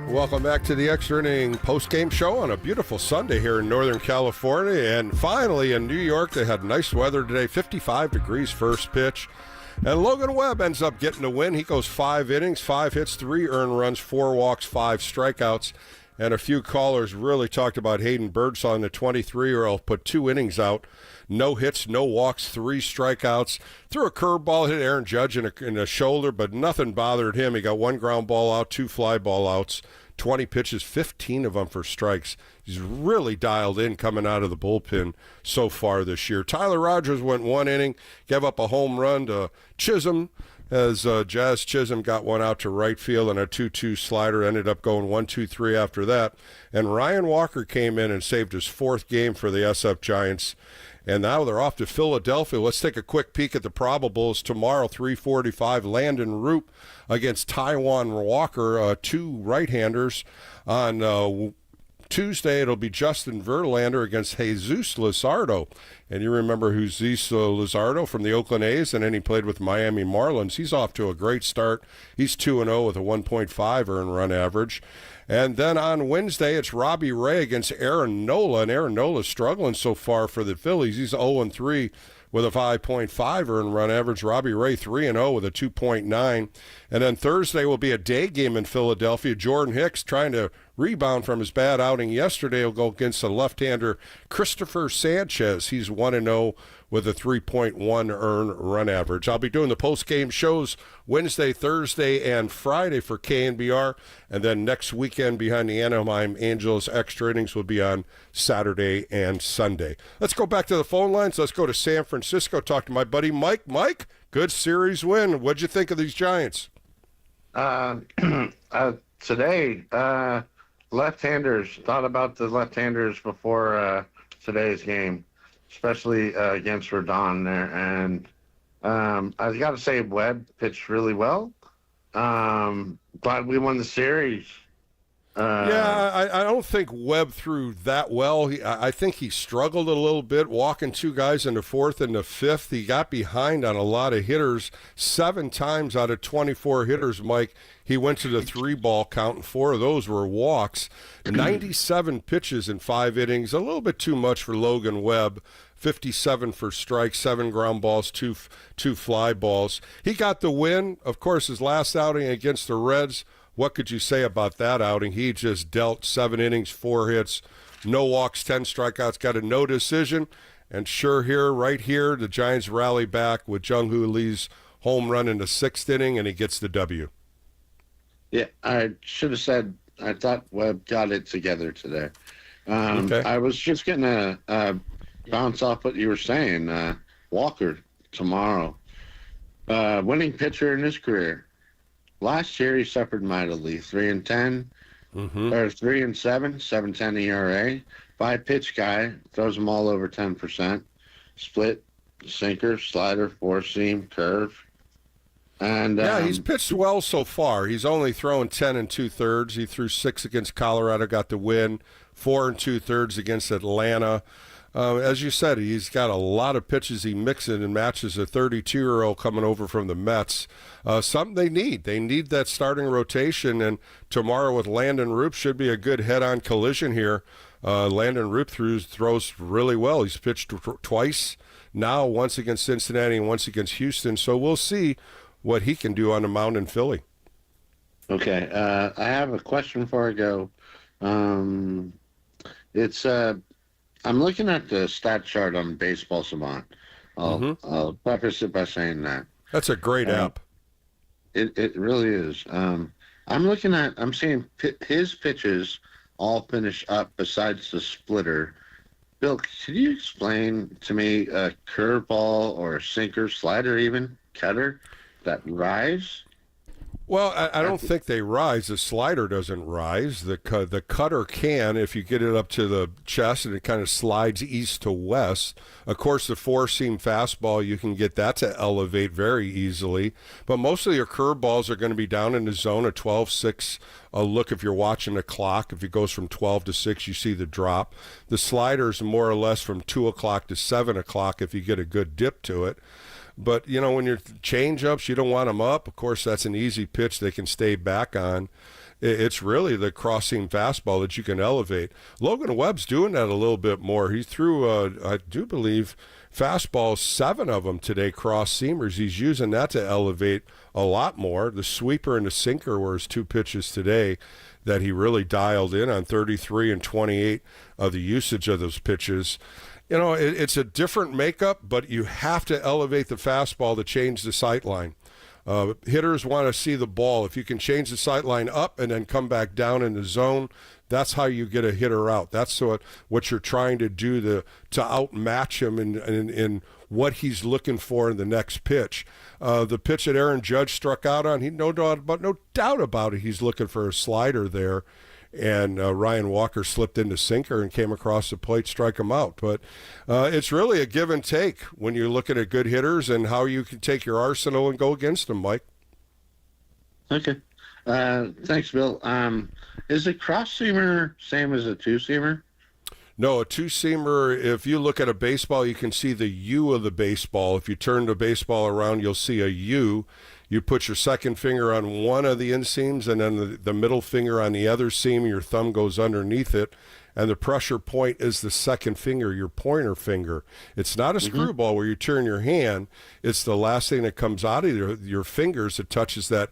Welcome back to the Extra Inning post-game show on a beautiful Sunday here in Northern California. And finally in New York, they had nice weather today, 55 degrees first pitch. And Logan Webb ends up getting the win. He goes 5 innings, 5 hits, 3 earned runs, 4 walks, 5 strikeouts. And a few callers really talked about Hayden Birdsong, the 23-year-old, put 2 innings out, no hits, no walks, 3 strikeouts. Threw a curveball, hit Aaron Judge in the shoulder, but nothing bothered him. He got 1 ground ball out, 2 fly ball outs, 20 pitches, 15 of them for strikes. He's really dialed in coming out of the bullpen so far this year. Tyler Rogers went 1 inning, gave up a home run to Chisholm, as Jazz Chisholm got 1 out to right field, and a 2-2 slider ended up going 1-2-3 after that. And Ryan Walker came in and saved his 4th game for the SF Giants. And now they're off to Philadelphia. Let's take a quick peek at the probables. Tomorrow, 3:45, Landon Roop against Taiwan Walker, 2 right-handers. On Tuesday, it'll be Justin Verlander against Jesus Luzardo. And you remember who's Jesus Luzardo from the Oakland A's, and then he played with Miami Marlins. He's off to a great start. He's 2-0 with a 1.5 earned run average. And then on Wednesday, it's Robbie Ray against Aaron Nola. And Aaron Nola's struggling so far for the Phillies. He's 0-3 with a 5.5 earned run average. Robbie Ray 3-0 with a 2.9. And then Thursday will be a day game in Philadelphia. Jordan Hicks, trying to rebound from his bad outing yesterday, will go against the left-hander Christopher Sanchez. He's 1-0 with a 3.1 earned run average. I'll be doing the post-game shows Wednesday, Thursday, and Friday for KNBR, and then next weekend behind the Anaheim Angels Extra Innings will be on Saturday and Sunday. Let's go back to the phone lines. Let's go to San Francisco, talk to my buddy Mike. Mike, good series win. What'd you think of these Giants? Today, left-handers, thought about the left-handers before today's game, especially against Rodon there. And I got to say, Webb pitched really well. Glad we won the series. I don't think Webb threw that well. I think he struggled a little bit, walking 2 guys in the 4th and the 5th. He got behind on a lot of hitters. 7 times out of 24 hitters, Mike, he went to the 3-ball count, and 4 of those were walks. 97 pitches in 5 innings, a little bit too much for Logan Webb. 57 for strikes, 7 ground balls, 2 fly balls. He got the win. Of course, his last outing against the Reds, what could you say about that outing? He just dealt 7 innings, 4 hits, no walks, 10 strikeouts, got a no decision. And right here, the Giants rally back with Jung-Hoo Lee's home run in the 6th inning, and he gets the W. Yeah, I should have said I thought Webb got it together today. Okay. I was just going to bounce off what you were saying. Walker tomorrow, winning pitcher in his career. Last year he suffered mightily, 3-10, or 3-7, 7.10 ERA. 5-pitch guy, throws them all over 10%. Split, sinker, slider, 4-seam, curve. And he's pitched well so far. He's only thrown 10 2/3. He threw 6 against Colorado, got the win. 4 2/3 against Atlanta. As you said, he's got a lot of pitches he mixes and matches a 32-year-old coming over from the Mets. Something they need. They need that starting rotation, and tomorrow with Landon Roop should be a good head-on collision here. Landon Roop throws really well. He's pitched twice now, once against Cincinnati and once against Houston, so we'll see what he can do on the mound in Philly. Okay, I have a question before I go. I'm looking at the stat chart on Baseball Savant. I'll preface it by saying that. That's a great app. It really is. I'm seeing his pitches all finish up besides the splitter. Bill, could you explain to me a curveball or a sinker, slider even, cutter that rise? Well, I don't think they rise. The slider doesn't rise. The cutter can if you get it up to the chest and it kind of slides east to west. Of course, the four-seam fastball, you can get that to elevate very easily. But most of your curveballs are going to be down in the zone, a 12-6 look if you're watching the clock. If it goes from 12 to 6, you see the drop. The slider's more or less from 2 o'clock to 7 o'clock if you get a good dip to it. But, you know, when you're change-ups, you don't want them up. Of course, that's an easy pitch they can stay back on. It's really the cross-seam fastball that you can elevate. Logan Webb's doing that a little bit more. He threw, I do believe, fastballs, 7 of them today, cross-seamers. He's using that to elevate a lot more. The sweeper and the sinker were his 2 pitches today that he really dialed in on, 33 and 28 of the usage of those pitches. You know, it's a different makeup, but you have to elevate the fastball to change the sight line. Hitters want to see the ball. If you can change the sight line up and then come back down in the zone, that's how you get a hitter out. That's what you're trying to do to outmatch him in what he's looking for in the next pitch. The pitch that Aaron Judge struck out on, no doubt about it, he's looking for a slider there. And Ryan Walker slipped into sinker and came across the plate, strike him out. But it's really a give and take when you're looking at good hitters and how you can take your arsenal and go against them, Mike. Okay. Thanks, Bill. Is a cross-seamer same as a two-seamer? No, a two-seamer, if you look at a baseball, you can see the U of the baseball. If you turn the baseball around, you'll see a U. You put your second finger on one of the inseams and then the middle finger on the other seam. Your thumb goes underneath it, and the pressure point is the second finger, your pointer finger. It's not a screwball where you turn your hand. It's the last thing that comes out of your fingers that touches that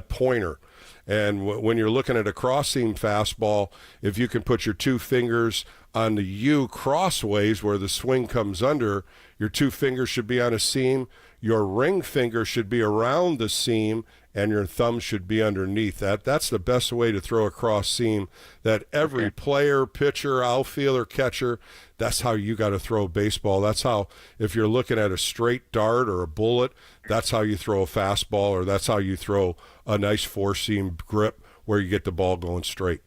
pointer. And when you're looking at a cross-seam fastball, if you can put your 2 fingers on the U crossways where the swing comes under, your 2 fingers should be on a seam, your ring finger should be around the seam, and your thumb should be underneath that. That's the best way to throw a cross seam that every player, pitcher, outfielder, catcher, that's how you got to throw a baseball. That's how, if you're looking at a straight dart or a bullet, that's how you throw a fastball, or that's how you throw a nice 4-seam grip where you get the ball going straight.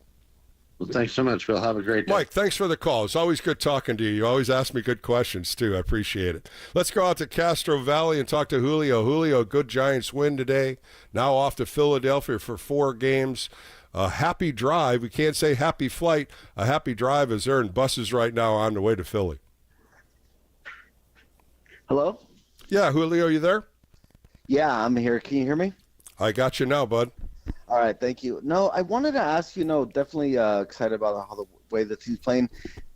Well, thanks so much, Phil. Have a great day. Mike, thanks for the call. It's always good talking to you. You always ask me good questions, too. I appreciate it. Let's go out to Castro Valley and talk to Julio. Julio, good Giants win today. Now off to Philadelphia for 4 games. A happy drive. We can't say happy flight. A happy drive as they're in buses right now on the way to Philly. Hello? Yeah, Julio, you there? Yeah, I'm here. Can you hear me? I got you now, bud. All right, thank you. No, I wanted to ask you, definitely excited about how the way that he's playing.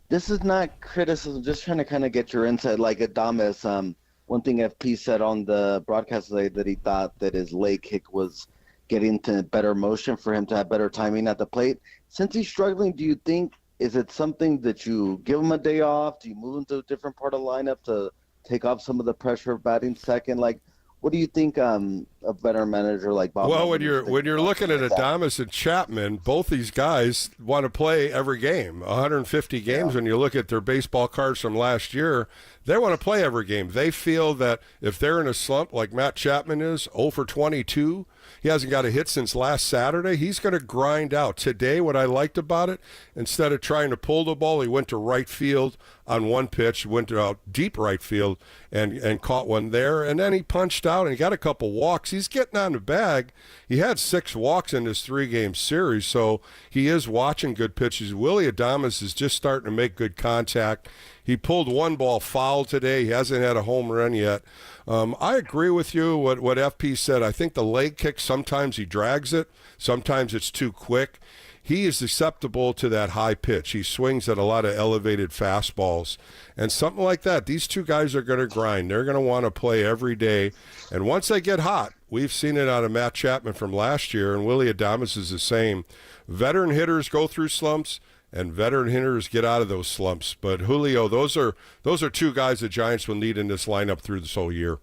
This is not criticism, just trying to kind of get your insight. Like Adames, one thing FP said on the broadcast today that he thought that his leg kick was getting to better motion for him to have better timing at the plate. Since he's struggling, do you think, is it something that you give him a day off? Do you move him to a different part of the lineup to take off some of the pressure of batting second? Like, what do you think a veteran manager like Bob? Well, when you're looking at Adames and Chapman, both these guys want to play every game. 150 games. When you look at their baseball cards from last year, they want to play every game. They feel that if they're in a slump like Matt Chapman is, 0 for 22, he hasn't got a hit since last Saturday, he's going to grind out. Today, what I liked about it, instead of trying to pull the ball, he went to right field on one pitch, went to deep right field and caught one there, and then he punched out and he got a couple walks. He's getting on the bag. He had 6 walks in this 3-game series, so he is watching good pitches. Willie Adames is just starting to make good contact. He pulled 1 ball foul today. He hasn't had a home run yet. I agree with you, what FP said. I think the leg kick, sometimes he drags it. Sometimes it's too quick. He is susceptible to that high pitch. He swings at a lot of elevated fastballs. And something like that, these 2 guys are going to grind. They're going to want to play every day. And once they get hot, we've seen it out of Matt Chapman from last year, and Willie Adames is the same. Veteran hitters go through slumps, and veteran hitters get out of those slumps. But Julio, those are 2 guys the Giants will need in this lineup through this whole year.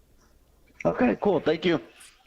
Okay, cool. Thank you.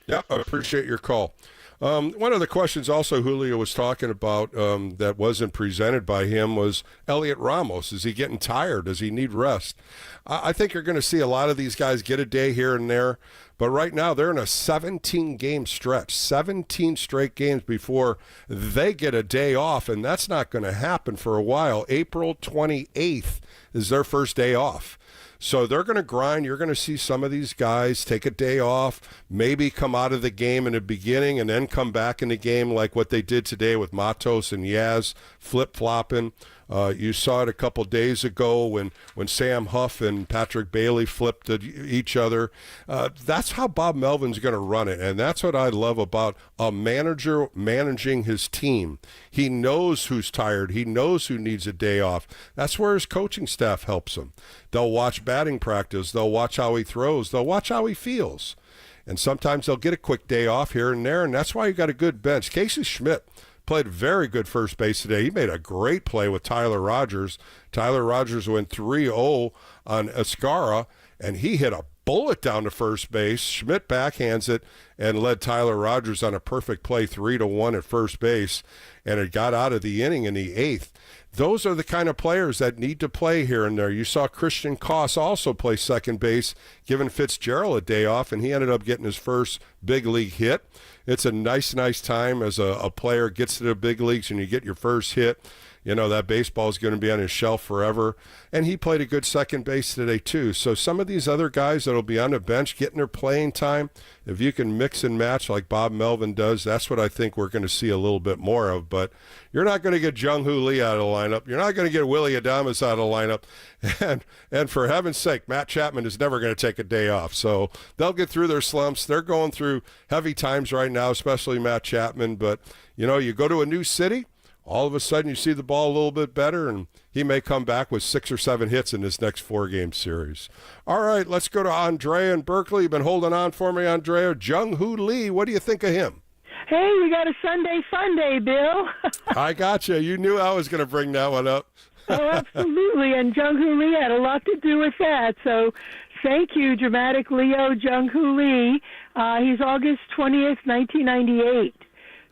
Yeah, I appreciate your call. One of the questions also Julio was talking about that wasn't presented by him was Elliot Ramos. Is he getting tired? Does he need rest? I think you're going to see a lot of these guys get a day here and there, but right now they're in a 17-game stretch, 17 straight games before they get a day off, and that's not going to happen for a while. April 28th is their first day off. So they're going to grind. You're going to see some of these guys take a day off, maybe come out of the game in the beginning and then come back in the game like what they did today with Matos and Yaz flip-flopping. You saw it a couple days ago when Sam Huff and Patrick Bailey flipped at each other. That's how Bob Melvin's going to run it, and that's what I love about a manager managing his team. He knows who's tired. He knows who needs a day off. That's where his coaching staff helps him. They'll watch batting practice. They'll watch how he throws. They'll watch how he feels. And sometimes they'll get a quick day off here and there, and that's why you got a good bench. Casey Schmidt played very good first base today. He made a great play with Tyler Rogers. Tyler Rogers went 3-0 on Escara, and he hit a bullet down to first base. Schmidt backhands it and led Tyler Rogers on a perfect play 3-1 at first base, and it got out of the inning in the 8th. Those are the kind of players that need to play here and there. You saw Christian Koss also play second base, giving Fitzgerald a day off, and he ended up getting his first big league hit. It's a nice time as a player gets to the big leagues and you get your first hit. You know, that baseball is going to be on his shelf forever. And he played a good second base today, too. So some of these other guys that will be on the bench getting their playing time, if you can mix and match like Bob Melvin does, that's what I think we're going to see a little bit more of. But you're not going to get Jung-Hoo Lee out of the lineup. You're not going to get Willie Adames out of the lineup. And for heaven's sake, Matt Chapman is never going to take a day off. So they'll get through their slumps. They're going through heavy times right now, especially Matt Chapman. But, you know, you go to a new city, all of a sudden you see the ball a little bit better, and he may come back with 6 or 7 hits in this next 4-game series. All right, let's go to Andrea in Berkeley. You've been holding on for me, Andrea. Jung-Hoo Lee, what do you think of him? Hey, we got a Sunday fun day, Bill. I got you. You knew I was going to bring that one up. Oh, absolutely, and Jung-Hoo Lee had a lot to do with that. So thank you, dramatic Leo Jung-Hoo Lee. He's August 20th, 1998.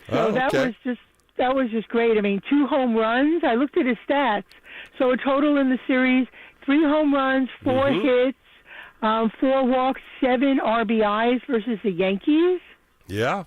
So that was just great. I mean, 2 home runs. I looked at his stats. So a total in the series, 3 home runs, 4 hits, 4 walks, 7 RBIs versus the Yankees. Yeah.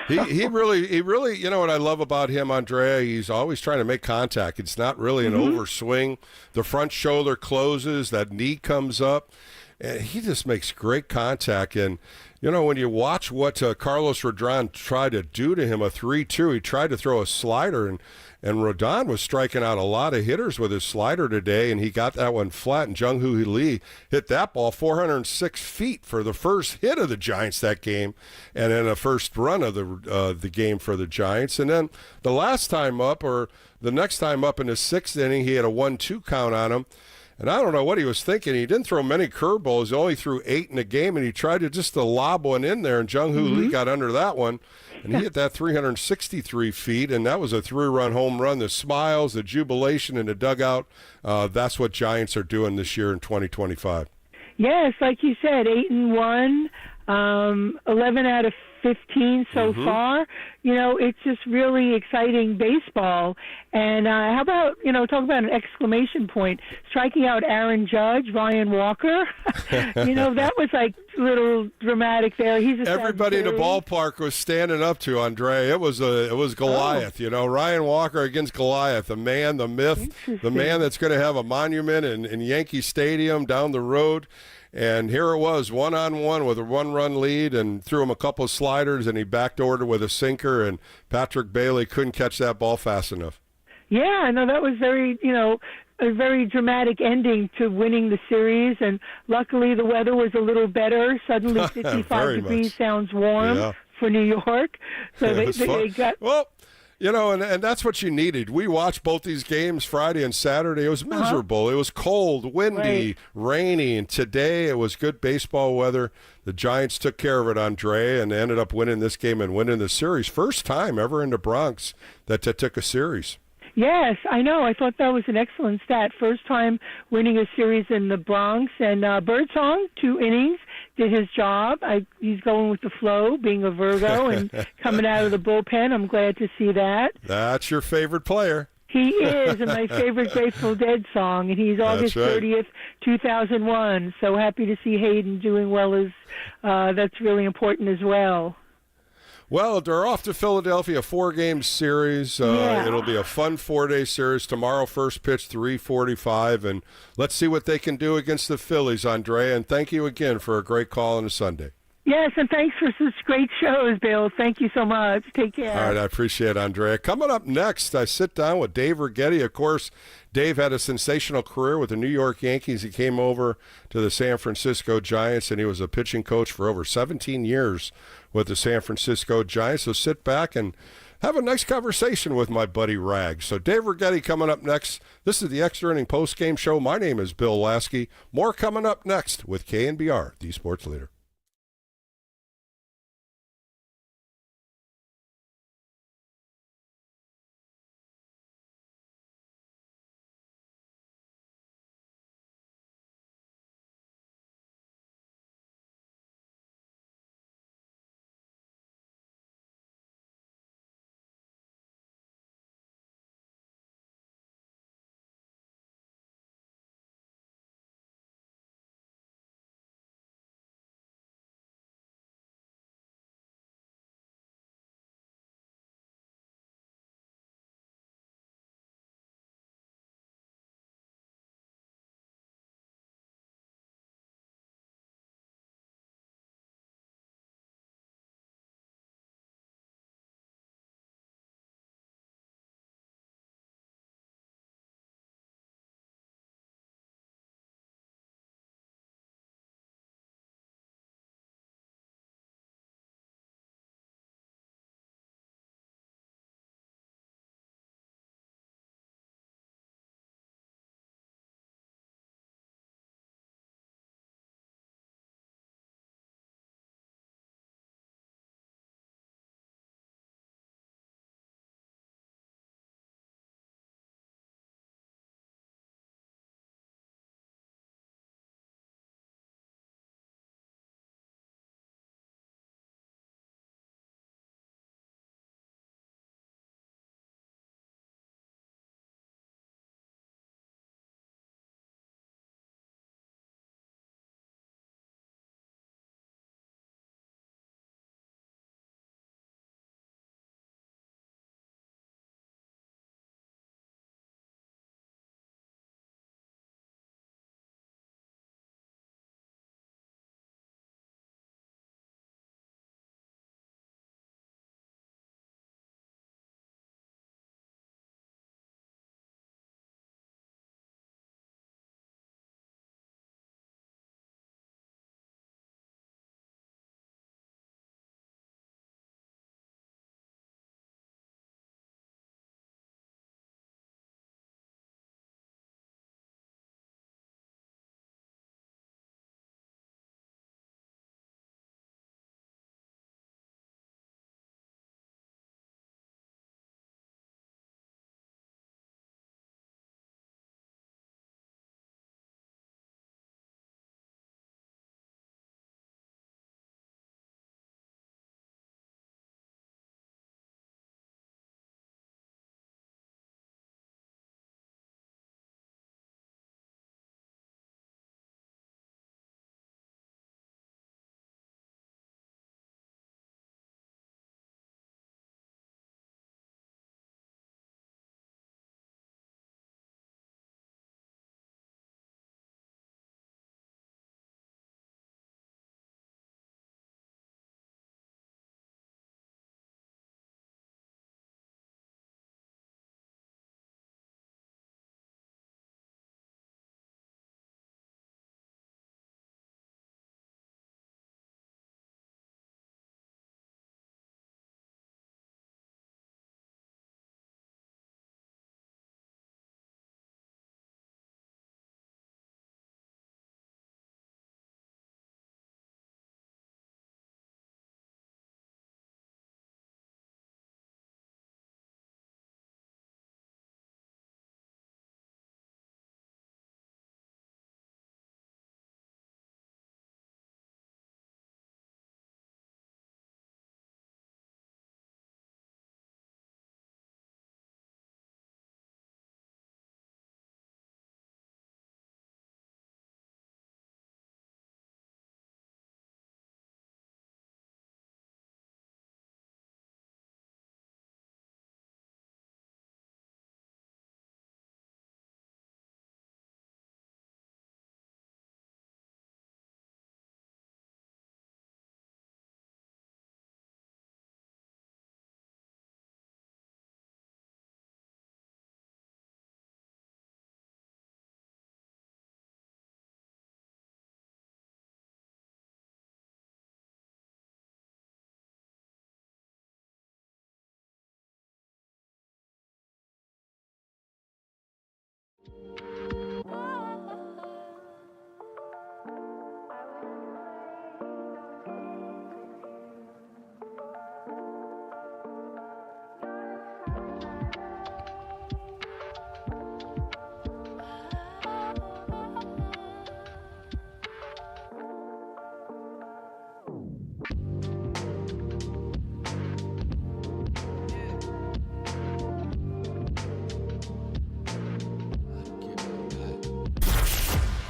He really, you know what I love about him, Andrea? He's always trying to make contact. It's not really an overswing. The front shoulder closes, that knee comes up, and he just makes great contact. And, you know, when you watch what Carlos Rodon tried to do to him, a 3-2, he tried to throw a slider, and Rodon was striking out a lot of hitters with his slider today, and he got that one flat, and Jung-Hoo Lee hit that ball 406 feet for the first hit of the Giants that game, and then the first run of the game for the Giants. And then the last time up, or the next time up in the 6th inning, he had a 1-2 count on him. And I don't know what he was thinking. He didn't throw many curveballs. He only threw 8 in the game, and he tried to lob one in there, and Jung-Hoo Lee got under that one, and he hit that 363 feet, and that was a 3-run home run. The smiles, the jubilation in the dugout, that's what Giants are doing this year in 2025. Yes, like you said, 8-1, 11 out of 15 so far. You know, it's just really exciting baseball. And how about, you know, talk about an exclamation point, striking out Aaron Judge, Ryan Walker. You know, that was like a little dramatic there. Everybody in the ballpark was standing up to Andre. It was Goliath, you know, Ryan Walker against Goliath, the man, the myth, the man that's going to have a monument in Yankee Stadium down the road. And here it was, 1-on-1 with a 1-run lead, and threw him a couple of sliders, and he backdoored it with a sinker, and Patrick Bailey couldn't catch that ball fast enough. Yeah, I know that was very, you know, a very dramatic ending to winning the series, and luckily the weather was a little better. Suddenly 55 degrees sounds warm for New York. So they got... Well, you know, and that's what you needed. We watched both these games Friday and Saturday. It was miserable. It was cold, windy, rainy, and today it was good baseball weather. The Giants took care of it, Andre, and ended up winning this game and winning the series. First time ever in the Bronx that took a series. Yes, I know. I thought that was an excellent stat. First time winning a series in the Bronx. And Birdsong, 2 innings, did his job. He's going with the flow, being a Virgo and coming out of the bullpen. I'm glad to see that. That's your favorite player. He is, and my favorite Grateful Dead song, and he's August 30th, 2001. So happy to see Hayden doing well. That's really important as well. Well, they're off to Philadelphia, 4-game series. It'll be a fun 4-day series. Tomorrow, first pitch, 3:45, and let's see what they can do against the Phillies, Andrea. And thank you again for a great call on a Sunday. Yes, and thanks for such great shows, Bill. Thank you so much. Take care. All right, I appreciate it, Andrea. Coming up next, I sit down with Dave Righetti. Of course, Dave had a sensational career with the New York Yankees. He came over to the San Francisco Giants, and he was a pitching coach for over 17 years with the San Francisco Giants. So sit back and have a nice conversation with my buddy Rag. So Dave Righetti coming up next. This is the Extra Inning Postgame Show. My name is Bill Laskey. More coming up next with KNBR, the sports leader.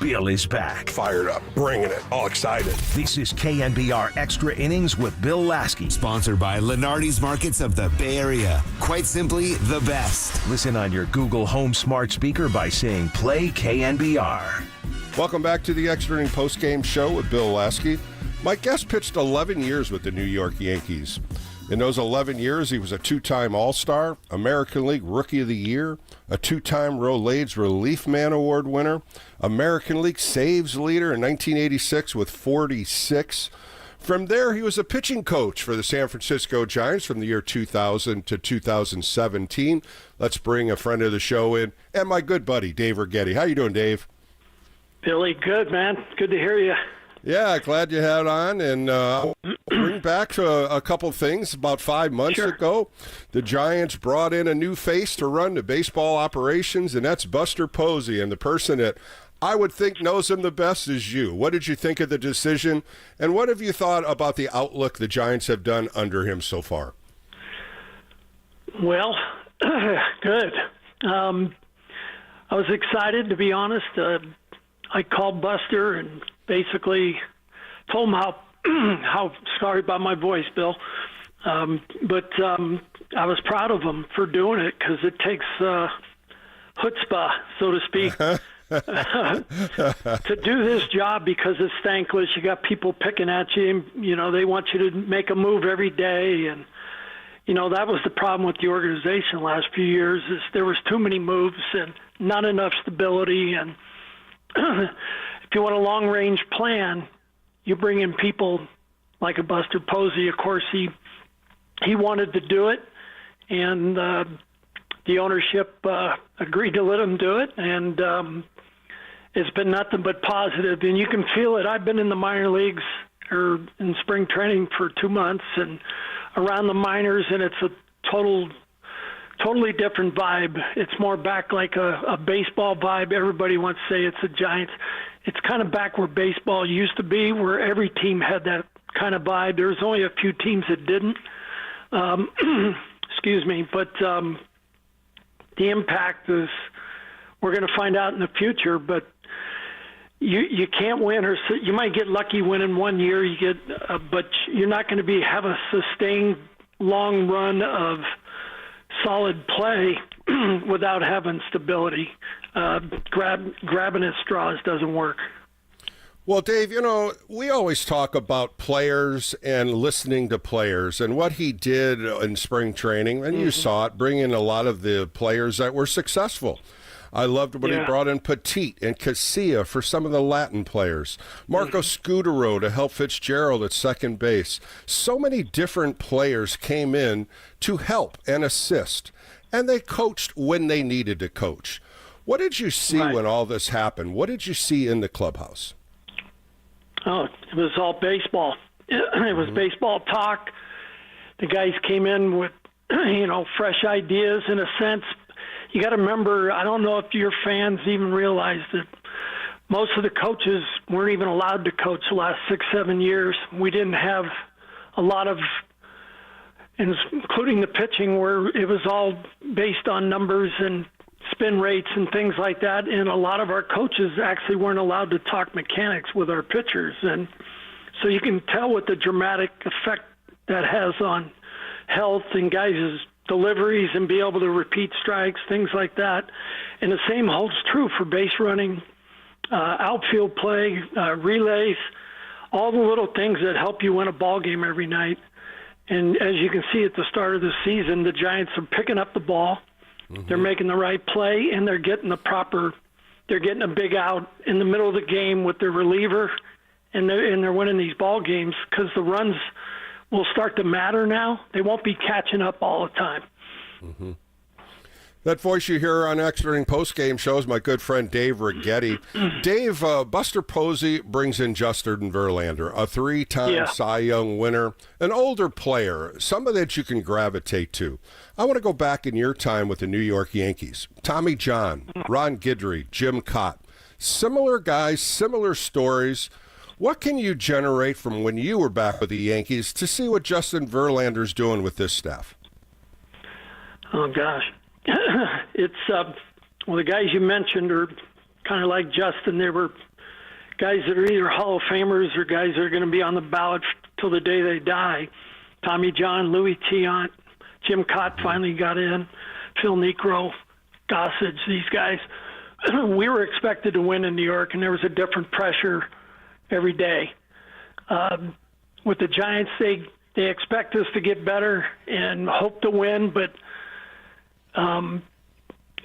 Bill is back. Fired up, bringing it, all excited. This is KNBR Extra Innings with Bill Laskey. Sponsored by Lenardi's Markets of the Bay Area. Quite simply, the best. Listen on your Google Home smart speaker by saying play KNBR. Welcome back to the Extra Inning Postgame Show with Bill Laskey. My guest pitched 11 years with the New York Yankees. In those 11 years, he was a two-time All-Star, American League Rookie of the Year, a two-time Rolaids Relief Man Award winner, American League Saves leader in 1986 with 46. From there, he was a pitching coach for the San Francisco Giants from the year 2000 to 2017. Let's bring a friend of the show in, and my good buddy, Dave Righetti. How you doing, Dave? Billy, good, man. Good to hear you. Yeah, glad you had on, and bring back a couple things. About 5 months ago, the Giants brought in a new face to run the baseball operations, and that's Buster Posey, and the person that I would think knows him the best is you. What did you think of the decision, and what have you thought about the outlook the Giants have done under him so far? Well, good. I was excited, to be honest. I called Buster and basically told him how sorry about my voice, Bill. But I was proud of him for doing it because it takes chutzpah, so to speak, to do this job because it's thankless. You got people picking at you. And, they want you to make a move every day. And, that was the problem with the organization the last few years is there was too many moves and not enough stability. And if you want a long-range plan, you bring in people like a Buster Posey. Of course, he wanted to do it, and the ownership agreed to let him do it, and it's been nothing but positive. And you can feel it. I've been in the minor leagues or in spring training for 2 months and around the minors, and it's a totally different vibe. It's more back like a baseball vibe. Everybody wants to say it's the Giants. It's kind of back where baseball used to be, where every team had that kind of vibe. There's only a few teams that didn't. Excuse me. But the impact is we're going to find out in the future. But you can't win, or you might get lucky winning 1 year. But you're not going to have a sustained long run of solid play without having stability. Grabbing at straws doesn't work. Well, Dave, we always talk about players and listening to players and what he did in spring training, and you saw it, bringing a lot of the players that were successful. I loved when he brought in Petit and Casilla for some of the Latin players. Marco Scudero to help Fitzgerald at second base. So many different players came in to help and assist, and they coached when they needed to coach. What did you see when all this happened? What did you see in the clubhouse? Oh, it was all baseball. It was baseball talk. The guys came in with, fresh ideas in a sense. You got to remember, I don't know if your fans even realize that most of the coaches weren't even allowed to coach the last 6-7 years. We didn't have a lot of, including the pitching, where it was all based on numbers and spin rates and things like that. And a lot of our coaches actually weren't allowed to talk mechanics with our pitchers. And so you can tell what the dramatic effect that has on health and guys' deliveries and be able to repeat strikes, things like that. And the same holds true for base running, outfield play, relays, all the little things that help you win a ball game every night. And as you can see at the start of the season, the Giants are picking up the ball. They're making the right play, and they're getting they're getting a big out in the middle of the game with their reliever, and they're winning these ball games because the runs will start to matter now. They won't be catching up all the time. That voice you hear on Extra Inning Postgame Show is my good friend Dave Righetti. Dave, Buster Posey brings in Justin Verlander, a 3-time Cy Young winner, an older player, somebody that you can gravitate to. I want to go back in your time with the New York Yankees. Tommy John, Ron Guidry, Jim Cott. Similar guys, similar stories. What can you generate from when you were back with the Yankees to see what Justin Verlander's doing with this staff? Oh, gosh. It's, the guys you mentioned are kind of like Justin. They were guys that are either Hall of Famers or guys that are going to be on the ballot till the day they die. Tommy John, Louis Tiant, Jim Cott finally got in, Phil Necro, Gossage, these guys. We were expected to win in New York, and there was a different pressure every day. With the Giants, they expect us to get better and hope to win, but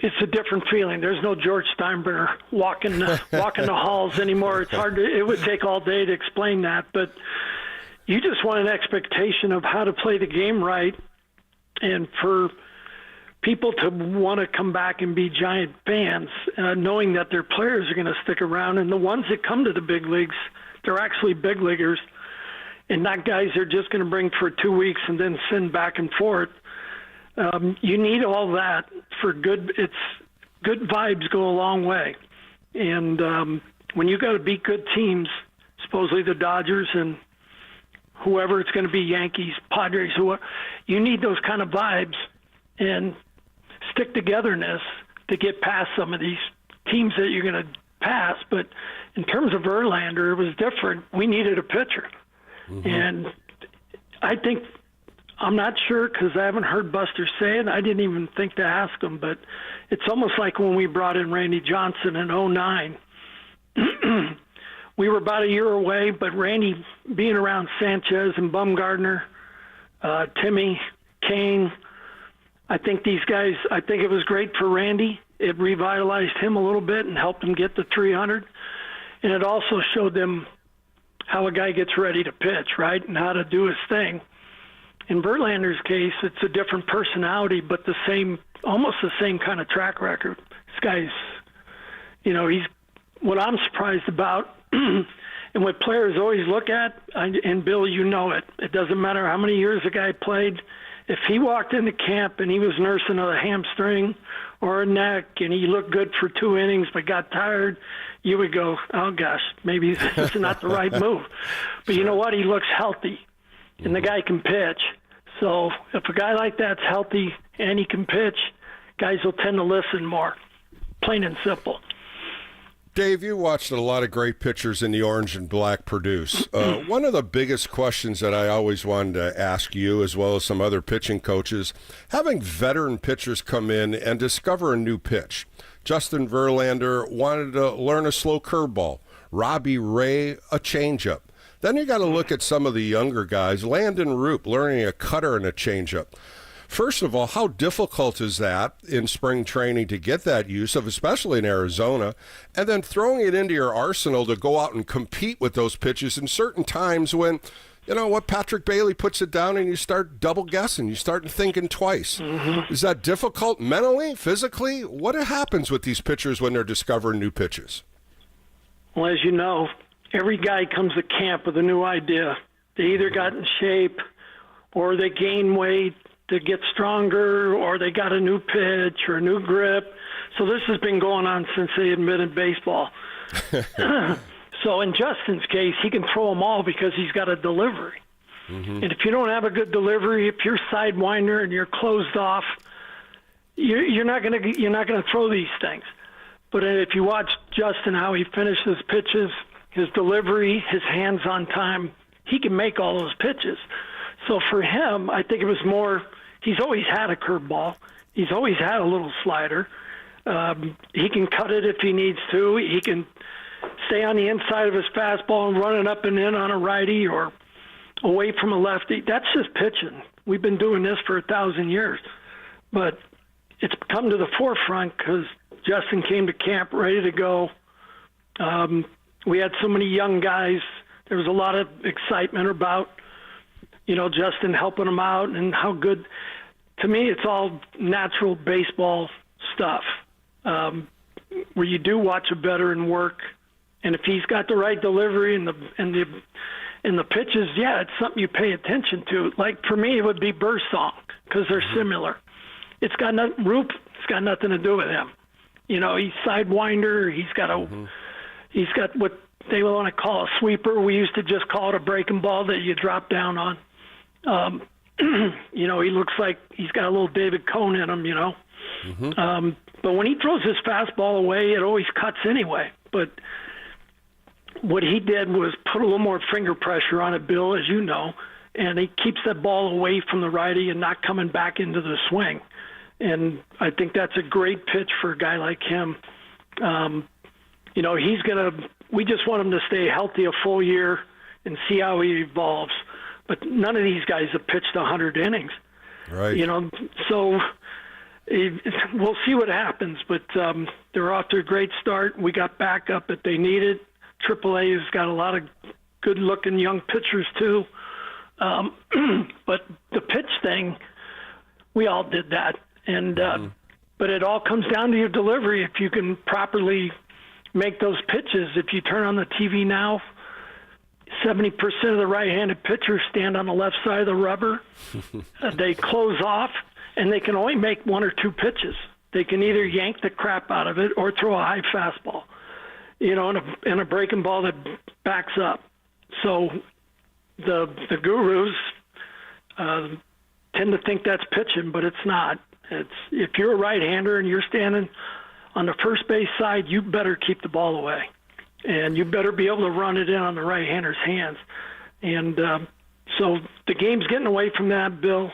it's a different feeling. There's no George Steinbrenner walking the halls anymore. It's hard it would take all day to explain that, but you just want an expectation of how to play the game right, and for people to want to come back and be Giant fans, knowing that their players are going to stick around, and the ones that come to the big leagues, they're actually big leaguers, and not guys they're just going to bring for 2 weeks and then send back and forth. You need all that for good. Good vibes go a long way, and when you got to beat good teams, supposedly the Dodgers and whoever it's going to be, Yankees, Padres, whoever, you need those kind of vibes and stick-togetherness to get past some of these teams that you're going to pass. But in terms of Verlander, it was different. We needed a pitcher. And I think, I'm not sure because I haven't heard Buster say it. I didn't even think to ask him, but it's almost like when we brought in Randy Johnson in 2009. We were about a year away, but Randy being around Sanchez and Bumgarner, Timmy, Kane, I think these guys, I think it was great for Randy. It revitalized him a little bit and helped him get to 300. And it also showed them how a guy gets ready to pitch, right, and how to do his thing. In Verlander's case, it's a different personality, but almost the same kind of track record. This guy's, he's what I'm surprised about, and what players always look at, and Bill, you know it. It doesn't matter how many years a guy played. If he walked into camp and he was nursing a hamstring or a neck and he looked good for 2 innings but got tired, you would go, oh, gosh, maybe this is not the right move. But you know what? He looks healthy, and the guy can pitch. So if a guy like that's healthy and he can pitch, guys will tend to listen more, plain and simple. Dave, you watched a lot of great pitchers in the orange and black produce. One of the biggest questions that I always wanted to ask you, as well as some other pitching coaches, having veteran pitchers come in and discover a new pitch. Justin Verlander wanted to learn a slow curveball. Robbie Ray, a changeup. Then you got to look at some of the younger guys. Landon Roop learning a cutter and a changeup. First of all, how difficult is that in spring training to get that use of, especially in Arizona, and then throwing it into your arsenal to go out and compete with those pitches in certain times when, Patrick Bailey puts it down and you start double guessing, you start thinking twice. Is that difficult mentally, physically? What happens with these pitchers when they're discovering new pitches? Well, as you know, every guy comes to camp with a new idea. They either got in shape or they gain weight to get stronger, or they got a new pitch or a new grip. So this has been going on since they invented baseball. So in Justin's case, he can throw them all because he's got a delivery. And if you don't have a good delivery, if you're sidewinder and you're closed off, you're not going to throw these things. But if you watch Justin, how he finishes pitches, his delivery, his hands on time, he can make all those pitches. So for him, I think it was more, he's always had a curveball. He's always had a little slider. He can cut it if he needs to. He can stay on the inside of his fastball and run it up and in on a righty or away from a lefty. That's just pitching. We've been doing this for 1,000 years. But it's come to the forefront because Justin came to camp ready to go. We had so many young guys. There was a lot of excitement about Justin helping him out and how good. To me, it's all natural baseball stuff, where you do watch a veteran work, and if he's got the right delivery and the pitches, yeah, it's something you pay attention to. Like for me, it would be Birdsong because they're similar. It's got Roop. It's got nothing to do with him. He's sidewinder. He's got what they want to call a sweeper. We used to just call it a breaking ball that you drop down on. He looks like he's got a little David Cohn in him, but when he throws his fastball away, it always cuts anyway. But what he did was put a little more finger pressure on it, Bill, as you know, and he keeps that ball away from the righty and not coming back into the swing. And I think that's a great pitch for a guy like him. We just want him to stay healthy a full year and see how he evolves. But none of these guys have pitched 100 innings. Right. So we'll see what happens. But they're off to a great start. We got backup that they needed. AAA has got a lot of good-looking young pitchers, too. But the pitch thing, we all did that. And but it all comes down to your delivery. If you can properly make those pitches, if you turn on the TV now, 70% of the right-handed pitchers stand on the left side of the rubber. They close off, and they can only make one or two pitches. They can either yank the crap out of it or throw a high fastball, and a breaking ball that backs up. So the gurus tend to think that's pitching, but it's not. If you're a right-hander and you're standing on the first base side, you better keep the ball away, and you better be able to run it in on the right-hander's hands. And so the game's getting away from that, Bill.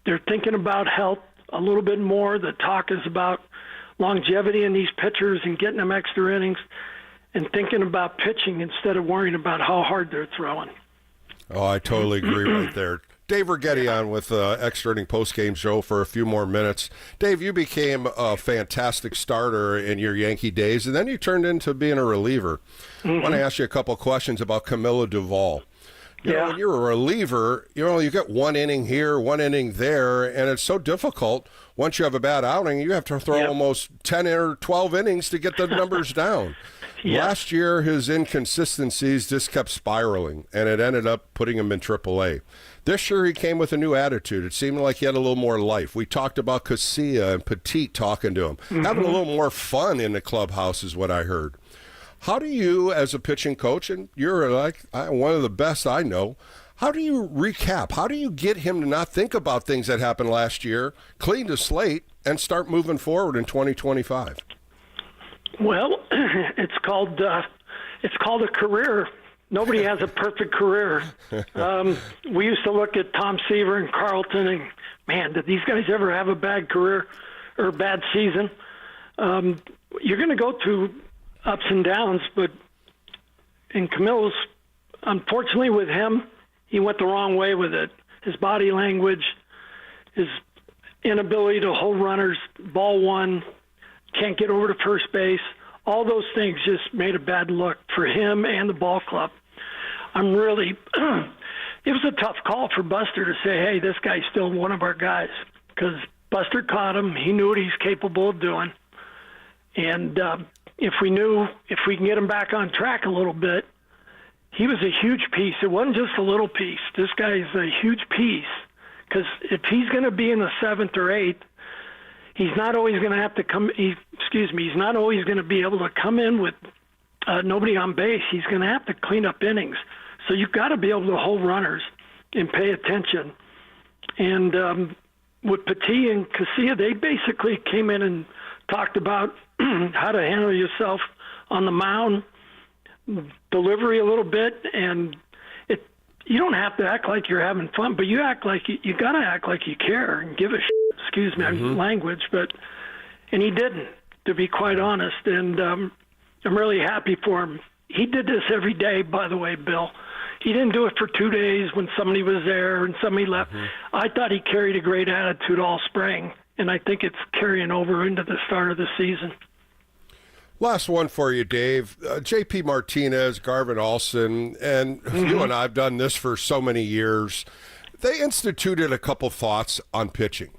They're thinking about health a little bit more. The talk is about longevity in these pitchers and getting them extra innings and thinking about pitching instead of worrying about how hard they're throwing. Oh, I totally agree right there. Dave Righetti on with Extra Inning Postgame Show for a few more minutes. Dave, you became a fantastic starter in your Yankee days, and then you turned into being a reliever. I want to ask you a couple questions about Camilo Duvall. You know, when you're a reliever, you get 1 inning here, 1 inning there, and it's so difficult. Once you have a bad outing, you have to throw almost 10 or 12 innings to get the numbers down. Last year, his inconsistencies just kept spiraling, and it ended up putting him in AAA. This year, he came with a new attitude. It seemed like he had a little more life. We talked about Casilla and Petit talking to him. Having a little more fun in the clubhouse is what I heard. How do you, as a pitching coach, and you're like one of the best I know, how do you recap? How do you get him to not think about things that happened last year, clean the slate, and start moving forward in 2025? Well, it's called a career. Nobody has a perfect career. We used to look at Tom Seaver and Carlton, and man, did these guys ever have a bad career or a bad season? You're going to go through ups and downs, but in Camilo's, unfortunately with him, he went the wrong way with it. His body language, his inability to hold runners, ball one, can't get over to first base. All those things just made a bad look for him and the ball club. It was a tough call for Buster to say, hey, this guy's still one of our guys, because Buster caught him. He knew what he's capable of doing. And if we can get him back on track a little bit, he was a huge piece. It wasn't just a little piece. This guy's a huge piece, because if he's going to be in the 7th or 8th, he's not always going to have to he's not always going to be able to come in with nobody on base. He's going to have to clean up innings. So you've got to be able to hold runners and pay attention. And with Petit and Casilla, they basically came in and talked about how to handle yourself on the mound, delivery a little bit, and you don't have to act like you're having fun, but you got to act like you care and give a shit. Excuse me, language, and he didn't, to be quite honest. And I'm really happy for him. He did this every day, by the way, Bill. He didn't do it for 2 days when somebody was there and somebody left. I thought he carried a great attitude all spring, and I think it's carrying over into the start of the season. Last one for you, Dave. J.P. Martinez, Garvin Olson, and you and I have done this for so many years. They instituted a couple thoughts on pitching.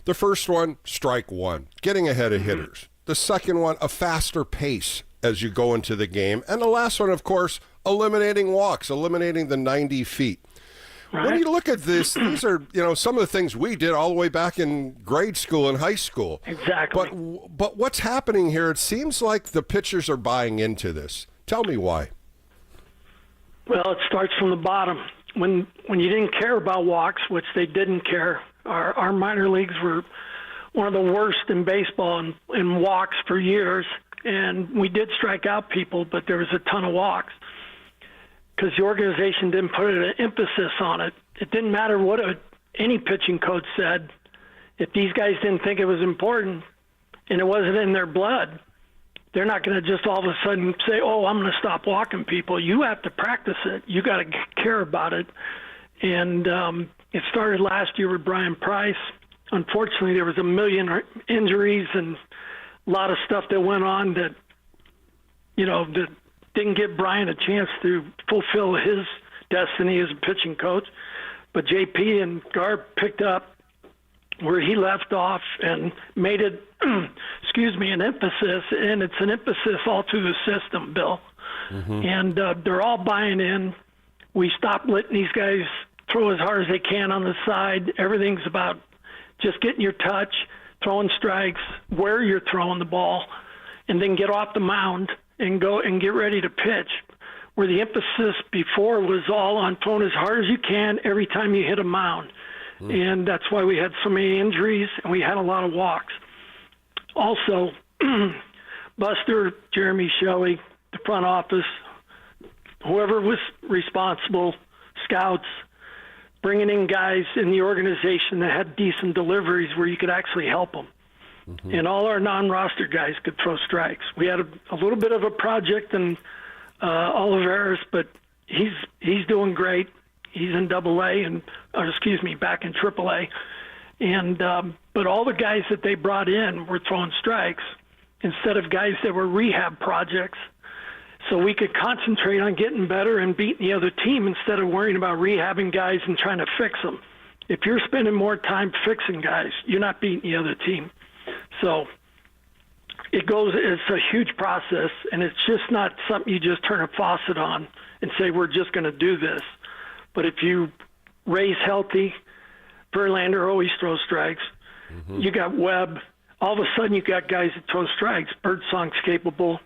The first one, strike one, getting ahead of hitters. The second one, a faster pace as you go into the game. And the last one, of course, eliminating walks, eliminating the 90 feet. Right. When you look at this, these are, some of the things we did all the way back in grade school and high school. Exactly. But what's happening here, it seems like the pitchers are buying into this. Tell me why. Well, it starts from the bottom. When you didn't care about walks, which they didn't care, our minor leagues were one of the worst in baseball in walks for years. and we did strike out people, but there was a ton of walks because the organization didn't put an emphasis on it. It didn't matter what any pitching coach said. If these guys didn't think it was important and it wasn't in their blood, they're not going to just all of a sudden say, oh, I'm going to stop walking people. You have to practice it. You got to care about it. And it started last year with Brian Price. Unfortunately, there was a million injuries and a lot of stuff that went on that, that didn't give Brian a chance to fulfill his destiny as a pitching coach. But JP and Garb picked up where he left off and made it, an emphasis, and it's an emphasis all through the system, Bill. Mm-hmm. And they're all buying in. We stopped letting these guys throw as hard as they can on the side. Everything's about just getting your touch, throwing strikes, where you're throwing the ball, and then get off the mound and go and get ready to pitch. Where the emphasis before was all on throwing as hard as you can every time you hit a mound. And that's why we had so many injuries and we had a lot of walks. Also, Buster, Jeremy Shelley, the front office, whoever was responsible, scouts, bringing in guys in the organization that had decent deliveries where you could actually help them. Mm-hmm. And all our non-roster guys could throw strikes. We had a little bit of a project in Oliveris, but he's doing great. He's in AA back in AAA. And but all the guys that they brought in were throwing strikes instead of guys that were rehab projects. So we could concentrate on getting better and beating the other team instead of worrying about rehabbing guys and trying to fix them. If you're spending more time fixing guys, you're not beating the other team. So it's a huge process, and it's just not something you just turn a faucet on and say, we're just going to do this. But if you raise healthy, Verlander always throws strikes. Mm-hmm. You got Webb. All of a sudden, you got guys that throw strikes. Birdsong's capable.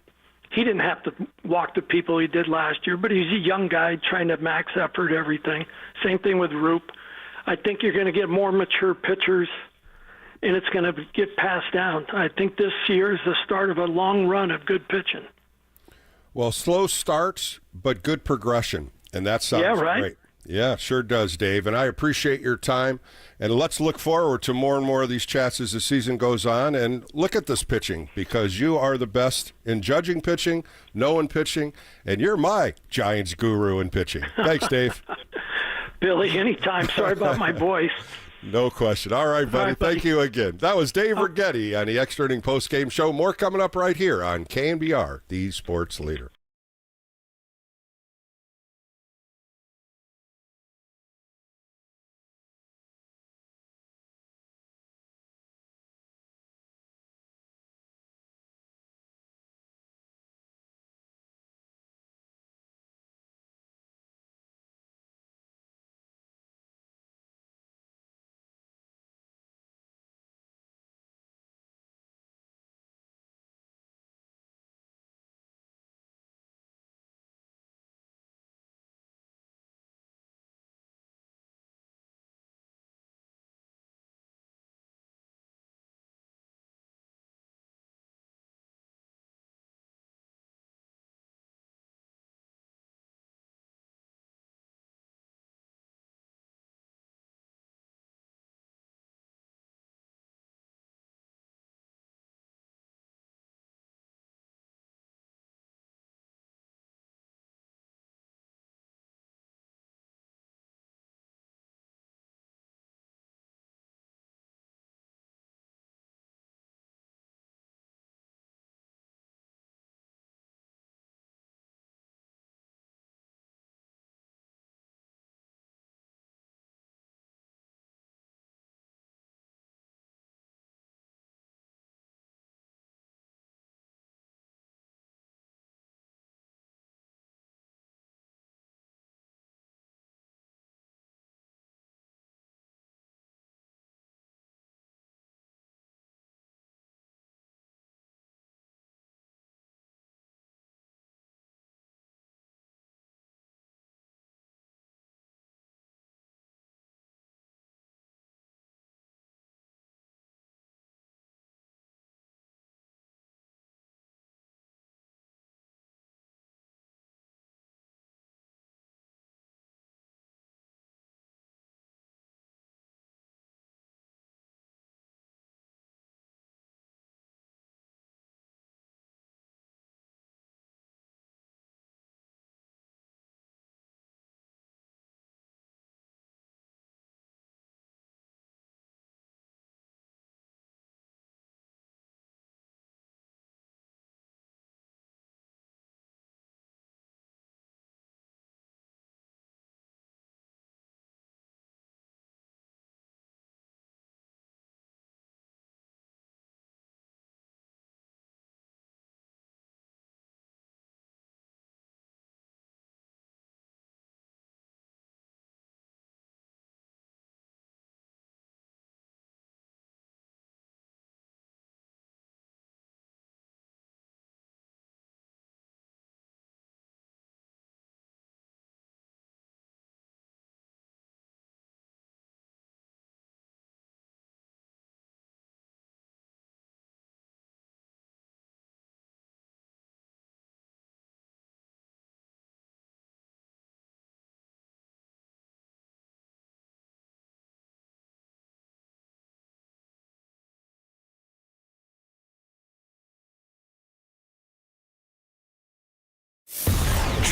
He didn't have to walk the people he did last year, but he's a young guy trying to max effort everything. Same thing with Roop. I think you're going to get more mature pitchers, and it's going to get passed down. I think this year is the start of a long run of good pitching. Well, slow starts, but good progression, and that sounds great. Yeah, sure does, Dave. And I appreciate your time. And let's look forward to more and more of these chats as the season goes on. And look at this pitching, because you are the best in judging pitching, knowing pitching, and you're my Giants guru in pitching. Thanks, Dave. Billy, anytime. Sorry about my voice. No question. All right, buddy. Thank you again. That was Dave Righetti on the Extra Inning Postgame Show. More coming up right here on KNBR, the sports leader.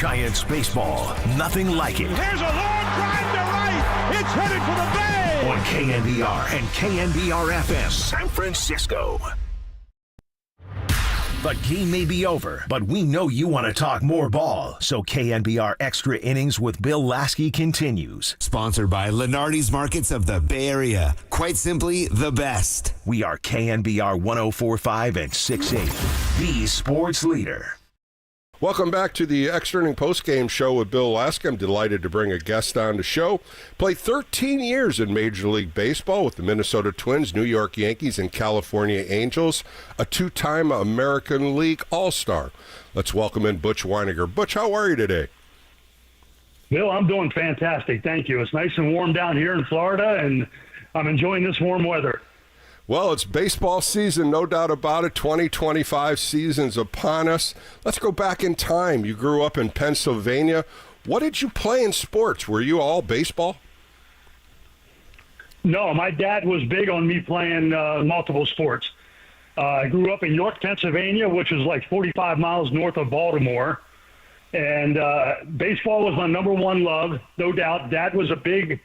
Giants baseball, nothing like it. Here's a long drive to right. It's headed for the bay. On KNBR and KNBR FM, San Francisco. The game may be over, but we know you want to talk more ball. So KNBR Extra Innings with Bill Laskey continues. Sponsored by Lenardi's Markets of the Bay Area. Quite simply, the best. We are KNBR 104.5 and 680, the sports leader. Welcome back to the Extra Inning Postgame Show with Bill Laskey. I'm delighted to bring a guest on the show. Played 13 years in Major League Baseball with the Minnesota Twins, New York Yankees, and California Angels. A two-time American League All-Star. Let's welcome in Butch Wynegar. Butch, how are you today? Bill, I'm doing fantastic. Thank you. It's nice and warm down here in Florida, and I'm enjoying this warm weather. Well, it's baseball season, no doubt about it. 2025 season's upon us. Let's go back in time. You grew up in Pennsylvania. What did you play in sports? Were you all baseball? No, my dad was big on me playing multiple sports. I grew up in York, Pennsylvania, which is like 45 miles north of Baltimore. And baseball was my number one love, no doubt. Dad was a big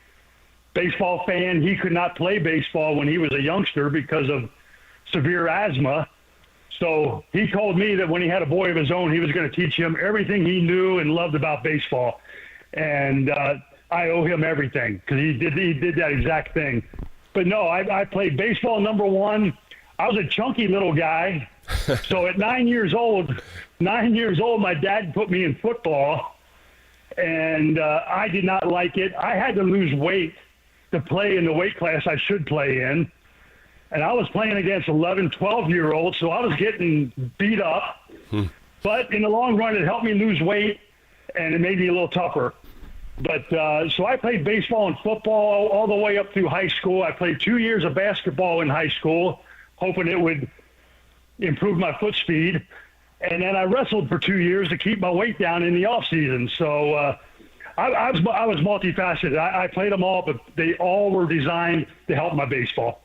baseball fan. He could not play baseball when he was a youngster because of severe asthma. So he told me that when he had a boy of his own, he was going to teach him everything he knew and loved about baseball. And I owe him everything because he did that exact thing. But no, I played baseball number one. I was a chunky little guy. So at 9 years old, my dad put me in football, and I did not like it. I had to lose weight to play in the weight class I should play in. And I was playing against 11, 12-year-olds, so I was getting beat up. But in the long run, it helped me lose weight, and it made me a little tougher. But so I played baseball and football all the way up through high school. I played 2 years of basketball in high school, hoping it would improve my foot speed. And then I wrestled for 2 years to keep my weight down in the off season. So I was multifaceted. I played them all, but they all were designed to help my baseball.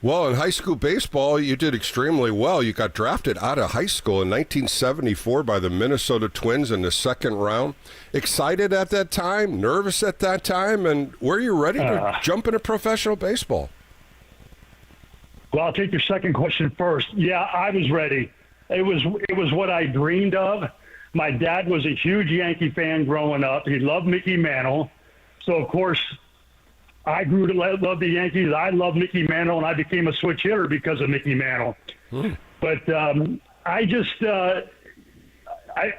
Well, in high school baseball, you did extremely well. You got drafted out of high school in 1974 by the Minnesota Twins in the second round. Excited at that time? Nervous at that time? And were you ready to jump into professional baseball? Well, I'll take your second question first. Yeah, I was ready. It was what I dreamed of. My dad was a huge Yankee fan growing up. He loved Mickey Mantle. So, of course, I grew to love the Yankees. I loved Mickey Mantle, and I became a switch hitter because of Mickey Mantle. But I just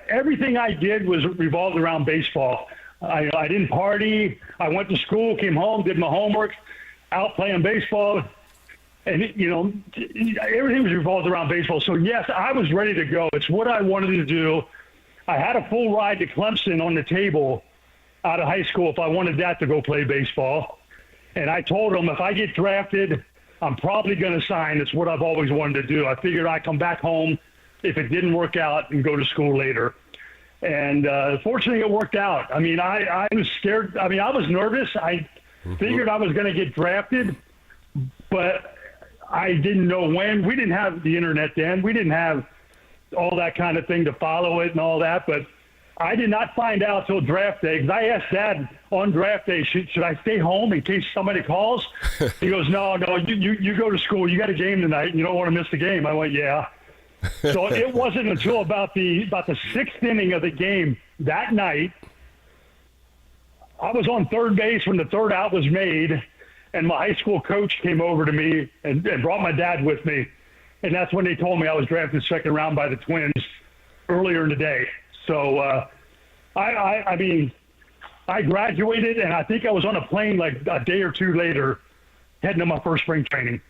everything I did was revolved around baseball. I didn't party. I went to school, came home, did my homework, out playing baseball. And, everything was revolved around baseball. So, yes, I was ready to go. It's what I wanted to do. I had a full ride to Clemson on the table out of high school if I wanted that to go play baseball. And I told them if I get drafted, I'm probably going to sign. It's what I've always wanted to do. I figured I'd come back home if it didn't work out and go to school later. And fortunately, it worked out. I mean, I was scared. I mean, I was nervous. I figured I was going to get drafted, but I didn't know when. We didn't have the internet then. We didn't have all that kind of thing to follow it and all that. But I did not find out till draft day, because I asked Dad on draft day, should I stay home in case somebody calls? He goes, no, you go to school. You got a game tonight, and you don't want to miss the game. I went, yeah. So it wasn't until about the sixth inning of the game that night, I was on third base when the third out was made, and my high school coach came over to me and brought my dad with me. And that's when they told me I was drafted second round by the Twins earlier in the day. So, I mean, I graduated, and I think I was on a plane like a day or two later heading to my first spring training.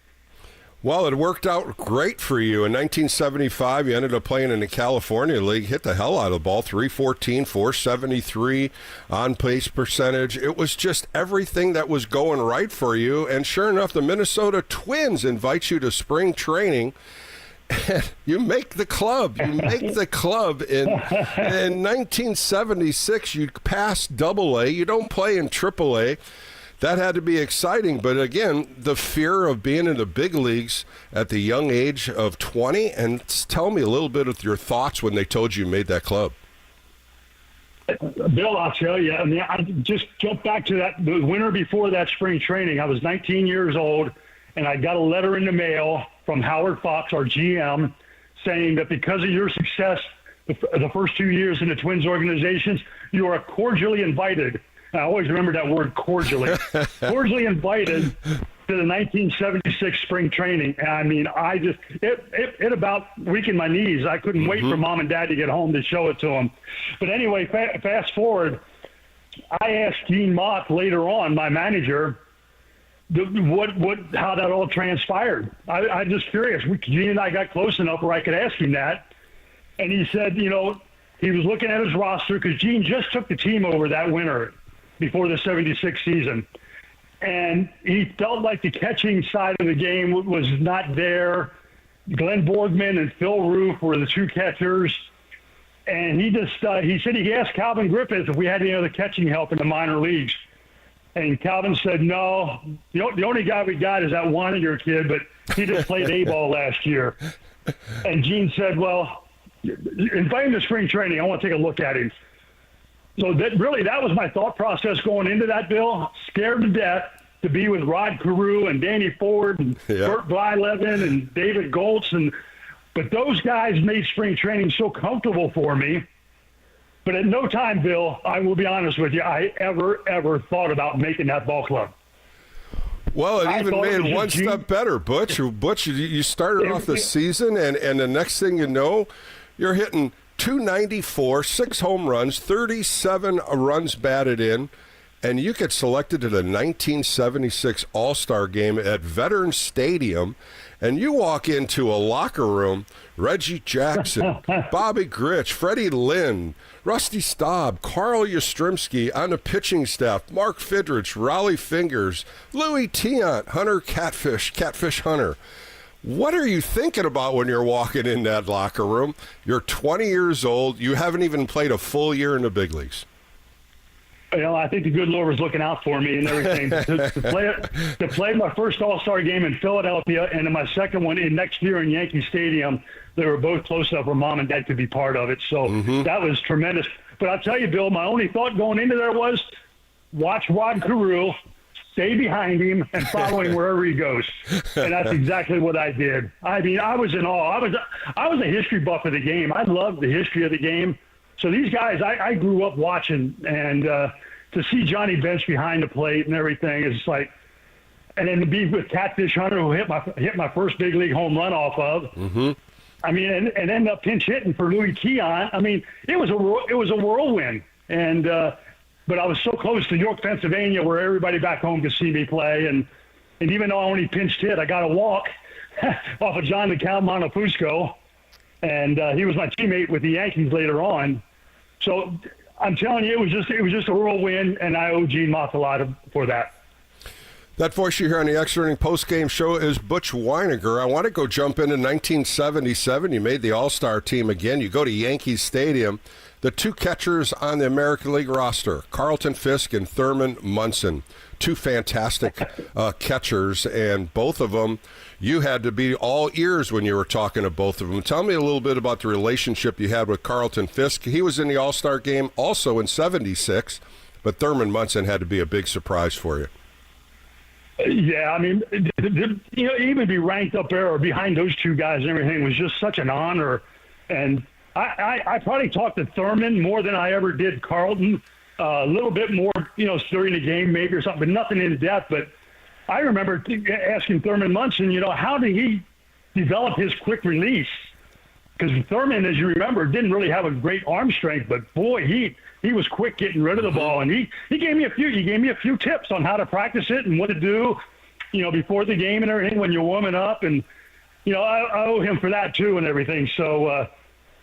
Well, it worked out great for you. In 1975, you ended up playing in the California League, hit the hell out of the ball, 314, 473 on-base percentage. It was just everything that was going right for you. And sure enough, the Minnesota Twins invite you to spring training. And you make the club. You make the club. In 1976, you pass Double-A. You don't play in Triple-A. That had to be exciting, but again, the fear of being in the big leagues at the young age of 20, and tell me a little bit of your thoughts when they told you made that club. Bill, I'll tell you, I mean, I just jump back to the winter before that spring training. I was 19 years old, and I got a letter in the mail from Howard Fox, our GM, saying that because of your success the first 2 years in the Twins organizations, you are cordially invited. And I always remember that word, cordially. Cordially invited to the 1976 spring training. And I mean, it about weakened my knees. I couldn't wait for Mom and Dad to get home to show it to them. But anyway, fast forward, I asked Gene Mock later on, my manager, how that all transpired. I'm just curious. Gene and I got close enough where I could ask him that. And he said, he was looking at his roster because Gene just took the team over that winter before the 76 season. And he felt like the catching side of the game was not there. Glenn Borgman and Phil Roof were the two catchers. And he said he asked Calvin Griffith if we had any other catching help in the minor leagues. And Calvin said, no, the only guy we got is that Wynegar kid, but he just played A-ball last year. And Gene said, well, invite him to spring training. I want to take a look at him. So that was my thought process going into that, Bill. Scared to death to be with Rod Carew and Danny Ford and Bert Blyleven and David Goltz. But those guys made spring training so comfortable for me. But at no time, Bill, I will be honest with you, I ever thought about making that ball club. Well, it even made one step better, Butch. Butch, you started off the season, and the next thing you know, you're hitting .294, 6 home runs, 37 runs batted in, and you get selected to the 1976 All-Star Game at Veterans Stadium, and you walk into a locker room, Reggie Jackson, Bobby Grich, Freddie Lynn, Rusty Staub, Carl Yastrzemski on the pitching staff, Mark Fidrich, Raleigh Fingers, Louis Tiant, Hunter Catfish Hunter. What are you thinking about when you're walking in that locker room? You're 20 years old. You haven't even played a full year in the big leagues. I think the good Lord was looking out for me and everything. to play my first All-Star game in Philadelphia and then my second one next year in Yankee Stadium, they were both close enough where Mom and Dad could be part of it. So that was tremendous. But I'll tell you, Bill, my only thought going into there was watch Rod Carew, stay behind him, and follow him wherever he goes. And that's exactly what I did. I mean, I was in awe. I was a history buff of the game. I loved the history of the game. So these guys, I grew up watching, and to see Johnny Bench behind the plate and everything is like, and then to be with Catfish Hunter, who hit my first big league home run off of. I mean, and ended up pinch hitting for Louis Tiant. I mean, it was a whirlwind, and but I was so close to York, Pennsylvania, where everybody back home could see me play, and even though I only pinched hit, I got a walk off of John the Count Montefusco, and he was my teammate with the Yankees later on. So I'm telling you, it was just a whirlwind, and I owe Gene Mock a lot for that. That voice you hear on the Extra Inning Postgame Show is Butch Wynegar. I want to go jump into 1977. You made the All-Star team again. You go to Yankees Stadium. The two catchers on the American League roster, Carlton Fisk and Thurman Munson, two fantastic catchers, and both of them, you had to be all ears when you were talking to both of them. Tell me a little bit about the relationship you had with Carlton Fisk. He was in the All-Star game also in 76, but Thurman Munson had to be a big surprise for you. Yeah, I mean, even be ranked up there or behind those two guys and everything was just such an honor. And I probably talked to Thurman more than I ever did Carlton. A little bit more, during the game maybe or something, but nothing in depth. But I remember asking Thurman Munson, how did he develop his quick release? Because Thurman, as you remember, didn't really have a great arm strength, but boy, he was quick getting rid of the ball, and he gave me a few tips on how to practice it and what to do, before the game and everything when you're warming up, and I owe him for that too and everything. So,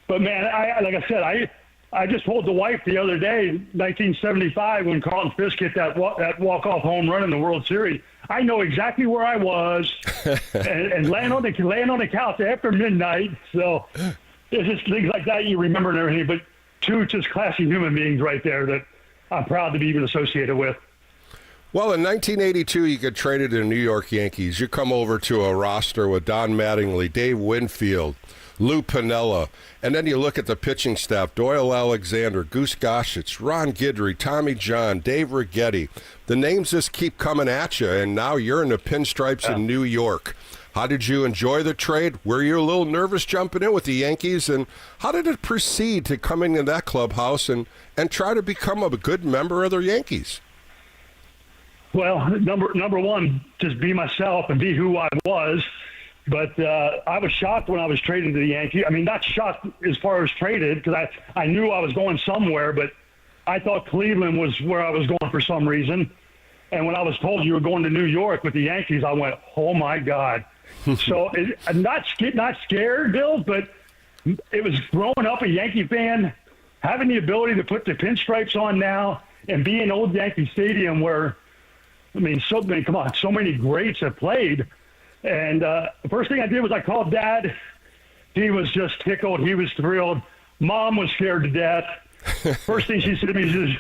but man, like I said, I just told the wife the other day, 1975, when Carlton Fisk hit that walk-off home run in the World Series. I know exactly where I was and laying on the couch after midnight. So it's just things like that you remember and everything. But two just classy human beings right there that I'm proud to be even associated with. Well, in 1982, you get traded to the New York Yankees. You come over to a roster with Don Mattingly, Dave Winfield, Lou Piniella, and then you look at the pitching staff, Doyle Alexander, Goose Gossage, Ron Guidry, Tommy John, Dave Righetti. The names just keep coming at you, and now you're in the pinstripes in New York. How did you enjoy the trade? Were you a little nervous jumping in with the Yankees? And how did it proceed to coming in that clubhouse and try to become a good member of the Yankees? Well, number one, just be myself and be who I was. But I was shocked when I was traded to the Yankees. I mean, not shocked as far as traded because I knew I was going somewhere, but I thought Cleveland was where I was going for some reason. And when I was told you were going to New York with the Yankees, I went, oh, my God. So I'm not scared, Bill, but it was growing up a Yankee fan, having the ability to put the pinstripes on now and be in old Yankee Stadium where, come on, so many greats have played. And the first thing I did was I called Dad. He was just tickled. He was thrilled. Mom was scared to death. First thing she said to me,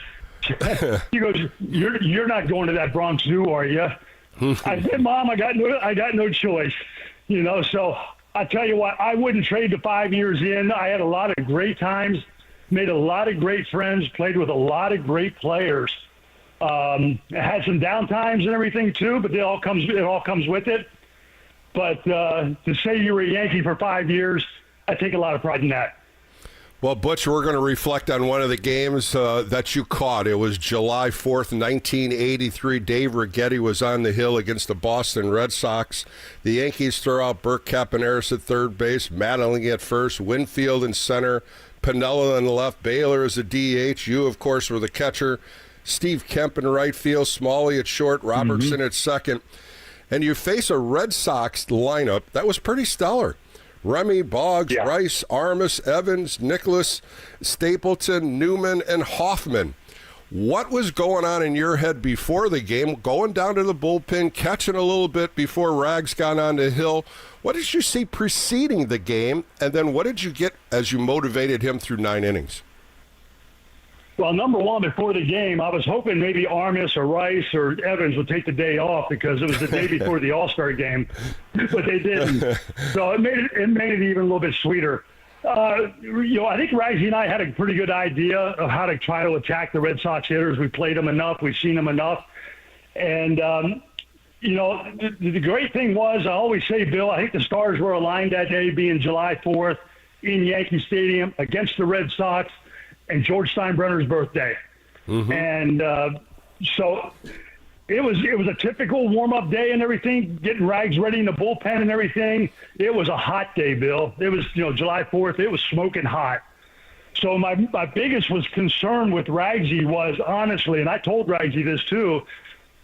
she goes, "You're not going to that Bronx Zoo, are you?" I said, "Mom, I got no choice." So I tell you what, I wouldn't trade the 5 years in. I had a lot of great times, made a lot of great friends, played with a lot of great players. Had some down times and everything too, but it all comes with it. But to say you were a Yankee for 5 years, I take a lot of pride in that. Well, Butch, we're going to reflect on one of the games that you caught. It was July 4th, 1983. Dave Righetti was on the hill against the Boston Red Sox. The Yankees throw out Burke Capaneris at third base, Mattingly at first, Winfield in center, Piniella on the left, Baylor as a DH. You, of course, were the catcher. Steve Kemp in right field, Smalley at short, Robertson at second. And you face a Red Sox lineup that was pretty stellar. Remy, Boggs, Rice, Armas, Evans, Nicholas, Stapleton, Newman, and Hoffman. What was going on in your head before the game, going down to the bullpen, catching a little bit before Rags got on the hill? What did you see preceding the game, and then what did you get as you motivated him through 9 innings? Well, number one, before the game, I was hoping maybe Armas or Rice or Evans would take the day off because it was the day before the All-Star game, but they didn't. So it made it even a little bit sweeter. I think Ragsy and I had a pretty good idea of how to try to attack the Red Sox hitters. We played them enough. We've seen them enough. And, the great thing was, I always say, Bill, I think the stars were aligned that day being July 4th in Yankee Stadium against the Red Sox and George Steinbrenner's birthday. And so it was a typical warm-up day and everything, getting Rags ready in the bullpen and everything. It was a hot day, Bill. It was, July 4th. It was smoking hot. So my biggest concern with Ragsy was, honestly, and I told Ragsy this too,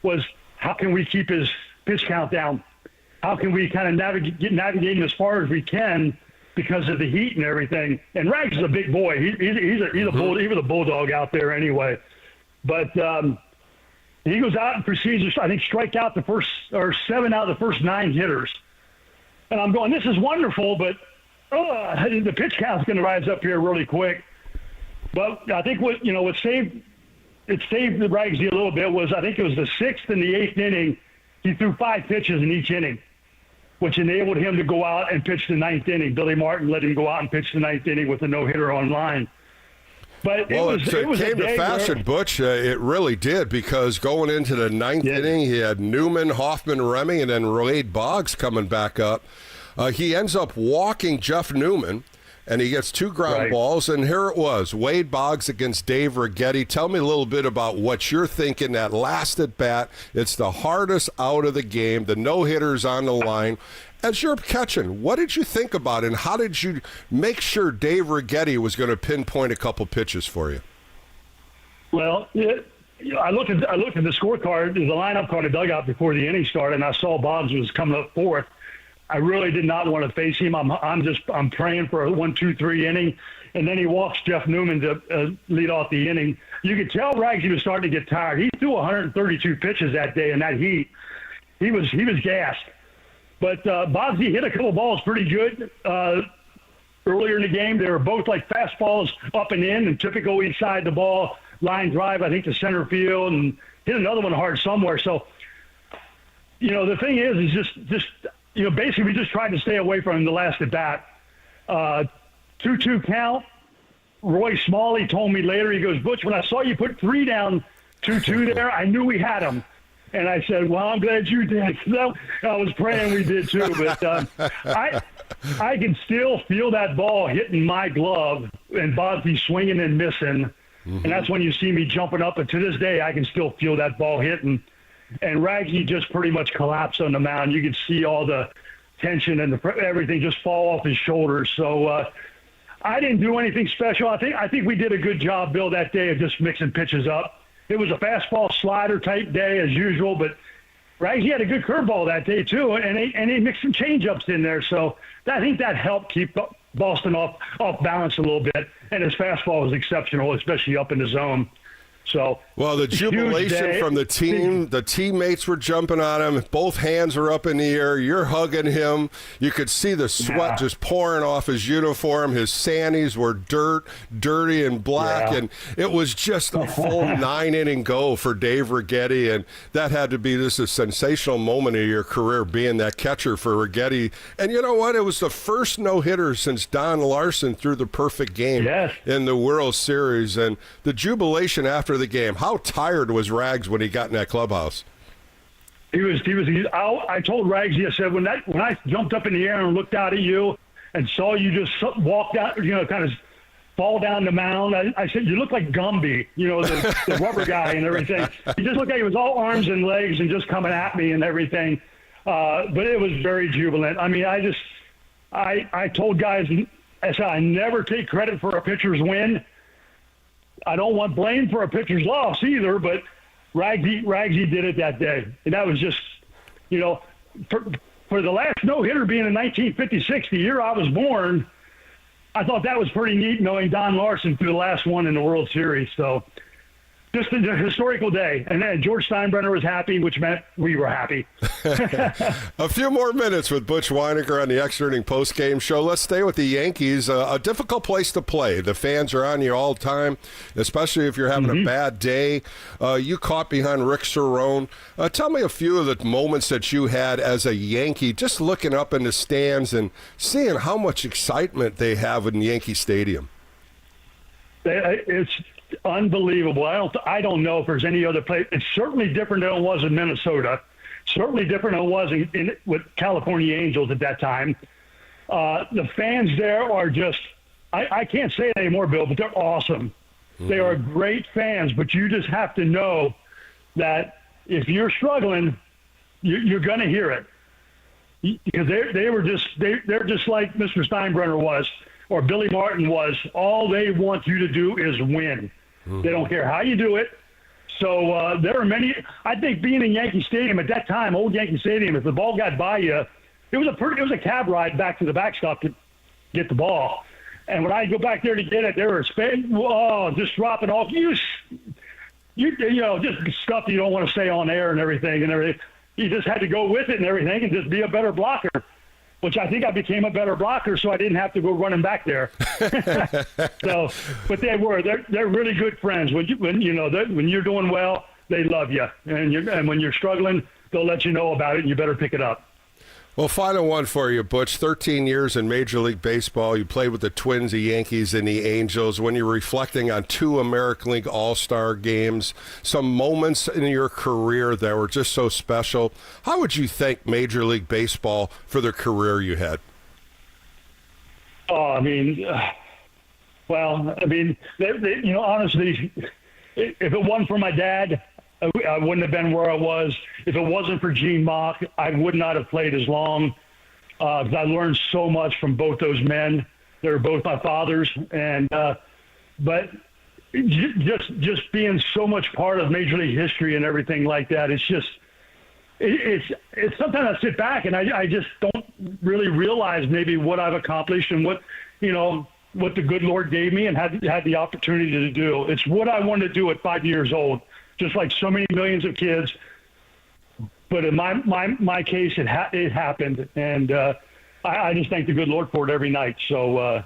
was how can we keep his pitch count down? How can we kind of navigate as far as we can because of the heat and everything? And Rags is a big boy. He's a bulldog out there anyway. But he goes out and proceeds to, I think, strike out the first, or 7 out of the first 9 hitters. And I'm going, this is wonderful, but the pitch count's going to rise up here really quick. But I think what saved Ragsy a little bit was, I think it was the 6th and the 8th inning. He threw 5 pitches in each inning, which enabled him to go out and pitch the 9th inning. Billy Martin let him go out and pitch the 9th inning with a no-hitter on line. But it came to fashion, Butch. It really did, because going into the 9th inning, he had Newman, Hoffman, Remy, and then Wade Boggs coming back up. He ends up walking Jeff Newman, and he gets 2 ground balls, and here it was, Wade Boggs against Dave Righetti. Tell me a little bit about what you're thinking that last at bat. It's the hardest out of the game, the no-hitters on the line. As you're catching, what did you think about it, and how did you make sure Dave Righetti was going to pinpoint a couple pitches for you? Well, I looked at the scorecard, the lineup card, the dugout before the inning started, and I saw Boggs was coming up 4th. I really did not want to face him. I'm praying for a 1-2-3 inning, and then he walks Jeff Newman to lead off the inning. You could tell Ragsy was starting to get tired. He threw 132 pitches that day in that heat. He was gassed. But Boggsy hit a couple balls pretty good earlier in the game. They were both like fastballs up and in, and typical east side of the ball, line drive, I think, to center field, and hit another one hard somewhere. So, the thing is just basically we just tried to stay away from him the last at bat. 2-2 count. Roy Smalley told me later, he goes, Butch, when I saw you put 3 down, 2-2 there, I knew we had him. And I said, well, I'm glad you did. I was praying we did too. But I can still feel that ball hitting my glove and Bosby swinging and missing. And that's when you see me jumping up. And to this day, I can still feel that ball hitting. And Ragsy just pretty much collapsed on the mound. You could see all the tension and everything just fall off his shoulders. So I didn't do anything special. I think we did a good job, Bill, that day of just mixing pitches up. It was a fastball slider type day as usual, but Ragsy had a good curveball that day too, and he mixed some changeups in there. So I think that helped keep Boston off balance a little bit. And his fastball was exceptional, especially up in the zone. So, well, the jubilation from the team, the teammates were jumping on him. Both hands are up in the air. You're hugging him. You could see the sweat just pouring off his uniform. His sandies were dirty and black, and it was just a full 9-inning go for Dave Righetti, and that had to be just a sensational moment of your career, being that catcher for Righetti. And you know what? It was the first no-hitter since Don Larson threw the perfect game in the World Series, and the jubilation after the game. How tired was Rags when he got in that clubhouse? He was. I told Ragsy, I said, when I jumped up in the air and looked out at you and saw you just walk out, kind of fall down the mound, I said, you look like Gumby, the rubber guy and everything. He just looked like he was all arms and legs and just coming at me and everything. But it was very jubilant. I mean, I told guys, I said, I never take credit for a pitcher's win. I don't want blame for a pitcher's loss either, but Ragsy did it that day. And that was just, for the last no-hitter being in 1956, the year I was born, I thought that was pretty neat knowing Don Larson threw the last one in the World Series. So just a historical day. And then George Steinbrenner was happy, which meant we were happy. A few more minutes with Butch Wynegar on the Extra Inning Postgame Show. Let's stay with the Yankees. A difficult place to play. The fans are on you all the time, especially if you're having a bad day. You caught behind Rick Cerrone. Tell me a few of the moments that you had as a Yankee, just looking up in the stands and seeing how much excitement they have in Yankee Stadium. It's unbelievable. I don't know if there's any other place. It's certainly different than it was in Minnesota. Certainly different than it was with California Angels at that time. The fans there are just, I can't say it anymore, Bill, but they're awesome. They are great fans, but you just have to know that if you're struggling, you're going to hear it. Because they're just like Mr. Steinbrenner was, or Billy Martin was. All they want you to do is win. They don't care how you do it. So there are many. I think being in Yankee Stadium at that time, old Yankee Stadium, if the ball got by you, it was a cab ride back to the backstop to get the ball. And when I go back there to get it, there were just dropping off. Just stuff you don't want to say on air and everything. You just had to go with it and everything, and just be a better blocker. Which I think I became a better blocker, so I didn't have to go running back there. But they're really good friends. When you're doing well, they love you, and when you're struggling, they'll let you know about it, and you better pick it up. Well, final one for you, Butch. 13 years in Major League Baseball. You played with the Twins, the Yankees, and the Angels. When you're reflecting on 2 American League All-Star games, some moments in your career that were just so special, how would you thank Major League Baseball for the career you had? Oh, honestly, if it wasn't for my dad, I wouldn't have been where I was. If it wasn't for Gene Mach, I would not have played as long. Because I learned so much from both those men. They're both my fathers, but just being so much part of Major League history and everything like that. It's sometimes I sit back and I just don't really realize maybe what I've accomplished and what the good Lord gave me and had the opportunity to do. It's what I wanted to do at 5 years old. Just like so many millions of kids, but in my case, it happened, and I just thank the good Lord for it every night. So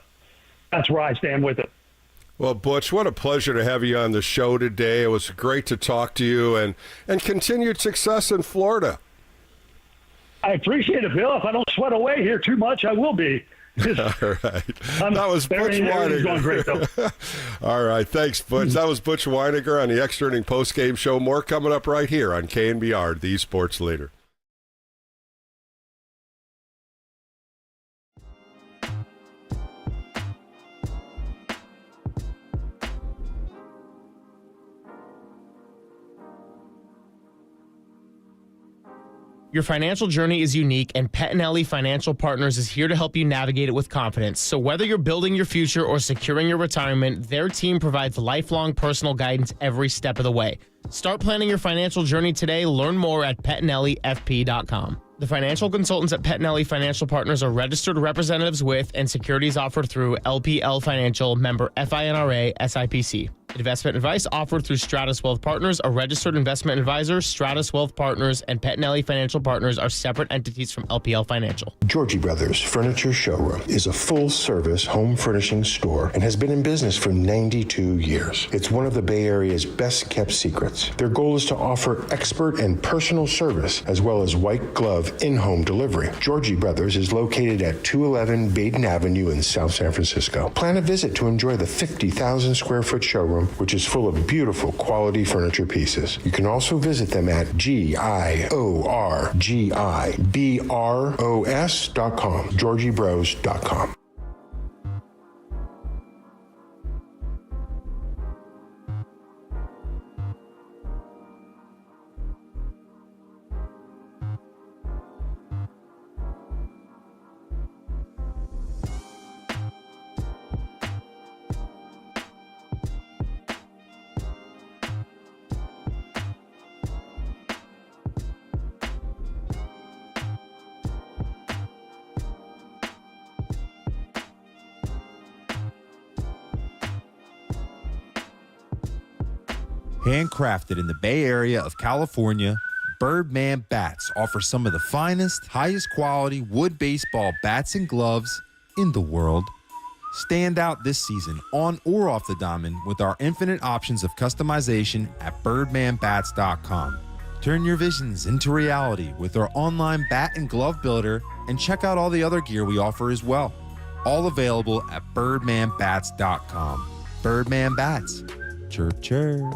that's where I stand with it. Well, Butch, what a pleasure to have you on the show today. It was great to talk to you, and continued success in Florida. I appreciate it, Bill. If I don't sweat away here too much, I will be. All right. That was Butch Wynegar. Going great, though. All right. Thanks, Butch. That was Butch Wynegar on the Extra Inning Postgame Show. More coming up right here on KNBR, the sports leader. Your financial journey is unique, and Pettinelli Financial Partners is here to help you navigate it with confidence. So whether you're building your future or securing your retirement, their team provides lifelong personal guidance every step of the way. Start planning your financial journey today. Learn more at PettinelliFP.com. The financial consultants at Pettinelli Financial Partners are registered representatives with and securities offered through LPL Financial, member FINRA, SIPC. Investment advice offered through Stratus Wealth Partners, a registered investment advisor. Stratus Wealth Partners and Pettinelli Financial Partners are separate entities from LPL Financial. Georgie Brothers Furniture Showroom is a full-service home furnishing store and has been in business for 92 years. It's one of the Bay Area's best-kept secrets. Their goal is to offer expert and personal service as well as white glove in-home delivery. Georgie Brothers is located at 211 Baden Avenue in South San Francisco. Plan a visit to enjoy the 50,000 square foot showroom, which is full of beautiful quality furniture pieces. You can also visit them at GIORGIBROS.com, GeorgieBros.com. Handcrafted in the Bay Area of California, Birdman Bats offer some of the finest, highest quality wood baseball bats and gloves in the world. Stand out this season on or off the diamond with our infinite options of customization at birdmanbats.com. Turn your visions into reality with our online bat and glove builder, and check out all the other gear we offer as well. All available at birdmanbats.com. Birdman Bats. Chirp, chirp.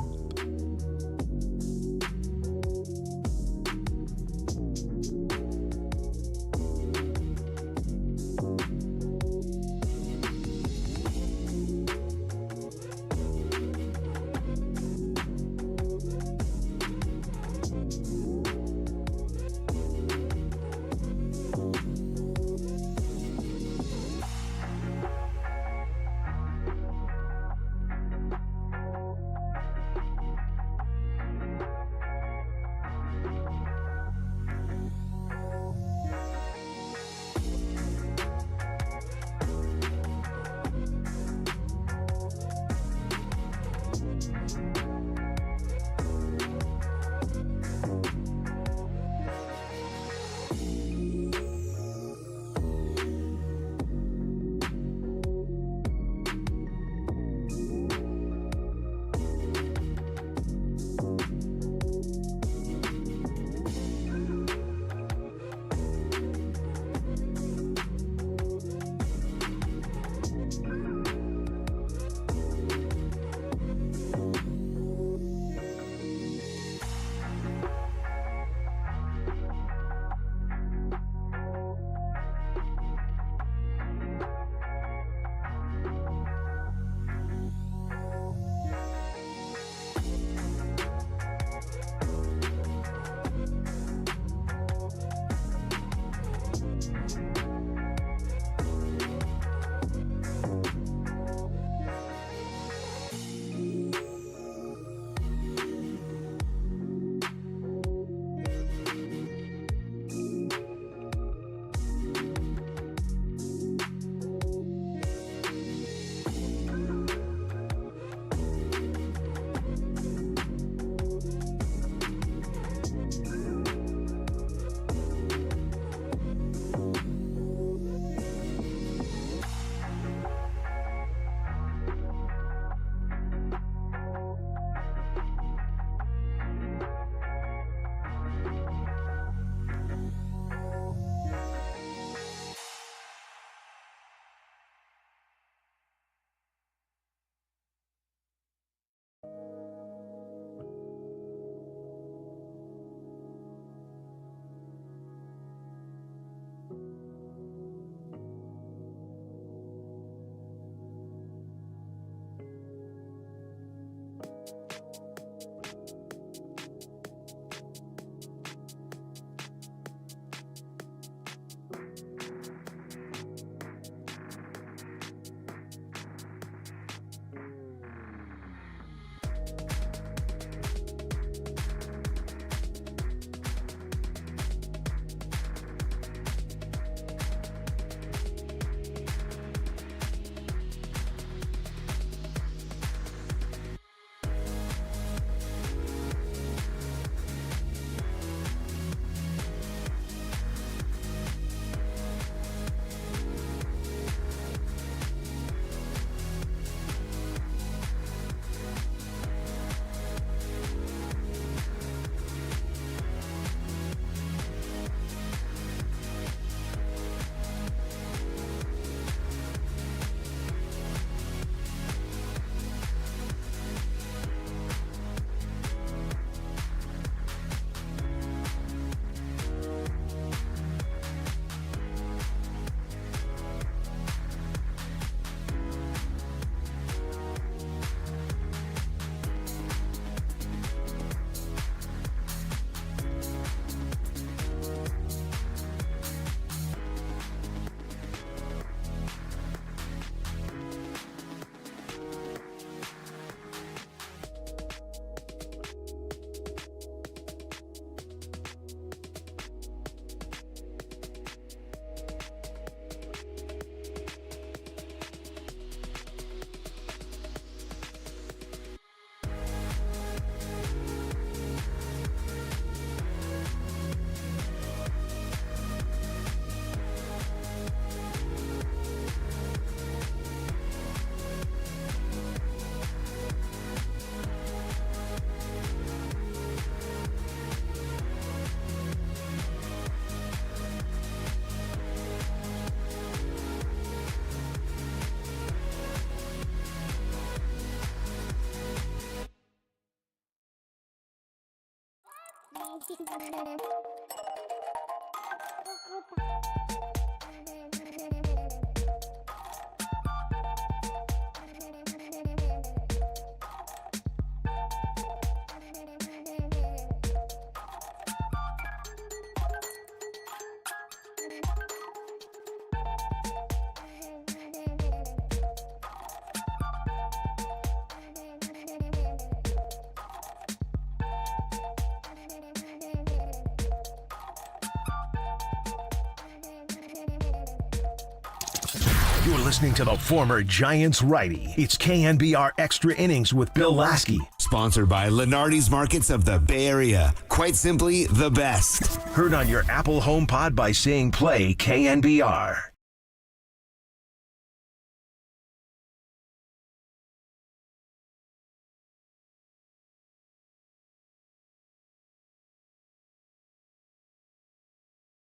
You're listening to the former Giants righty. It's KNBR Extra Innings with Bill Laskey. Sponsored by Lenardi's Markets of the Bay Area. Quite simply, the best. Heard on your Apple HomePod by saying play KNBR.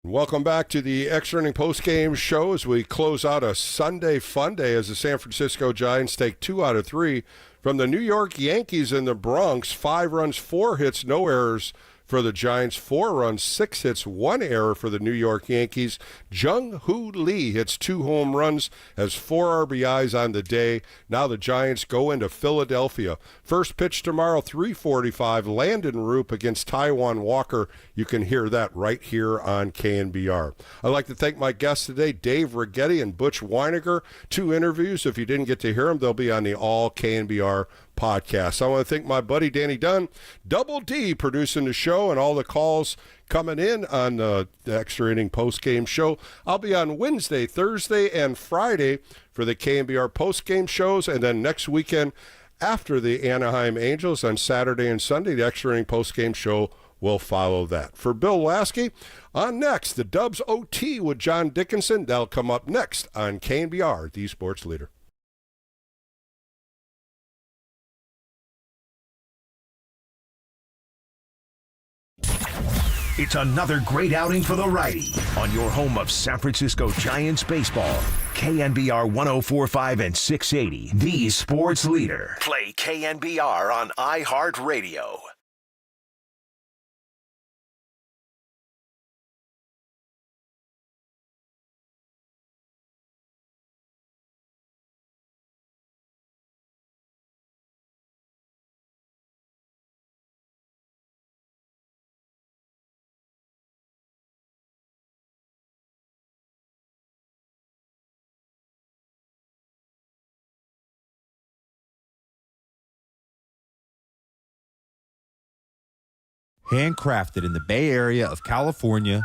Welcome back to the Extra Inning Postgame Show as we close out a Sunday fun day as the San Francisco Giants take 2 out of 3 from the New York Yankees in the Bronx. 5 runs, 4 hits, no errors for the Giants. 4 runs, 6 hits, 1 error for the New York Yankees. Jung-Hoo Lee hits 2 home runs, has 4 RBIs on the day. Now the Giants go into Philadelphia. First pitch tomorrow, 3:45, Landon Roop against Taijuan Walker. You can hear that right here on KNBR. I'd like to thank my guests today, Dave Righetti and Butch Wynegar. 2 interviews. If you didn't get to hear them, they'll be on the All KNBR podcast. I want to thank my buddy Danny Dunn, Double D, producing the show, and all the calls coming in on the Extra Inning Postgame Show. I'll be on Wednesday, Thursday, and Friday for the KNBR Postgame shows, and then next weekend after the Anaheim Angels on Saturday and Sunday, the Extra Inning Postgame Show will follow that. For Bill Laskey, on next, the Dubs OT with John Dickinson. That'll come up next on KNBR, the sports leader. It's another great outing for the righty on your home of San Francisco Giants baseball. KNBR 104.5 and 680, the sports leader. Play KNBR on iHeartRadio. Handcrafted in the Bay Area of California,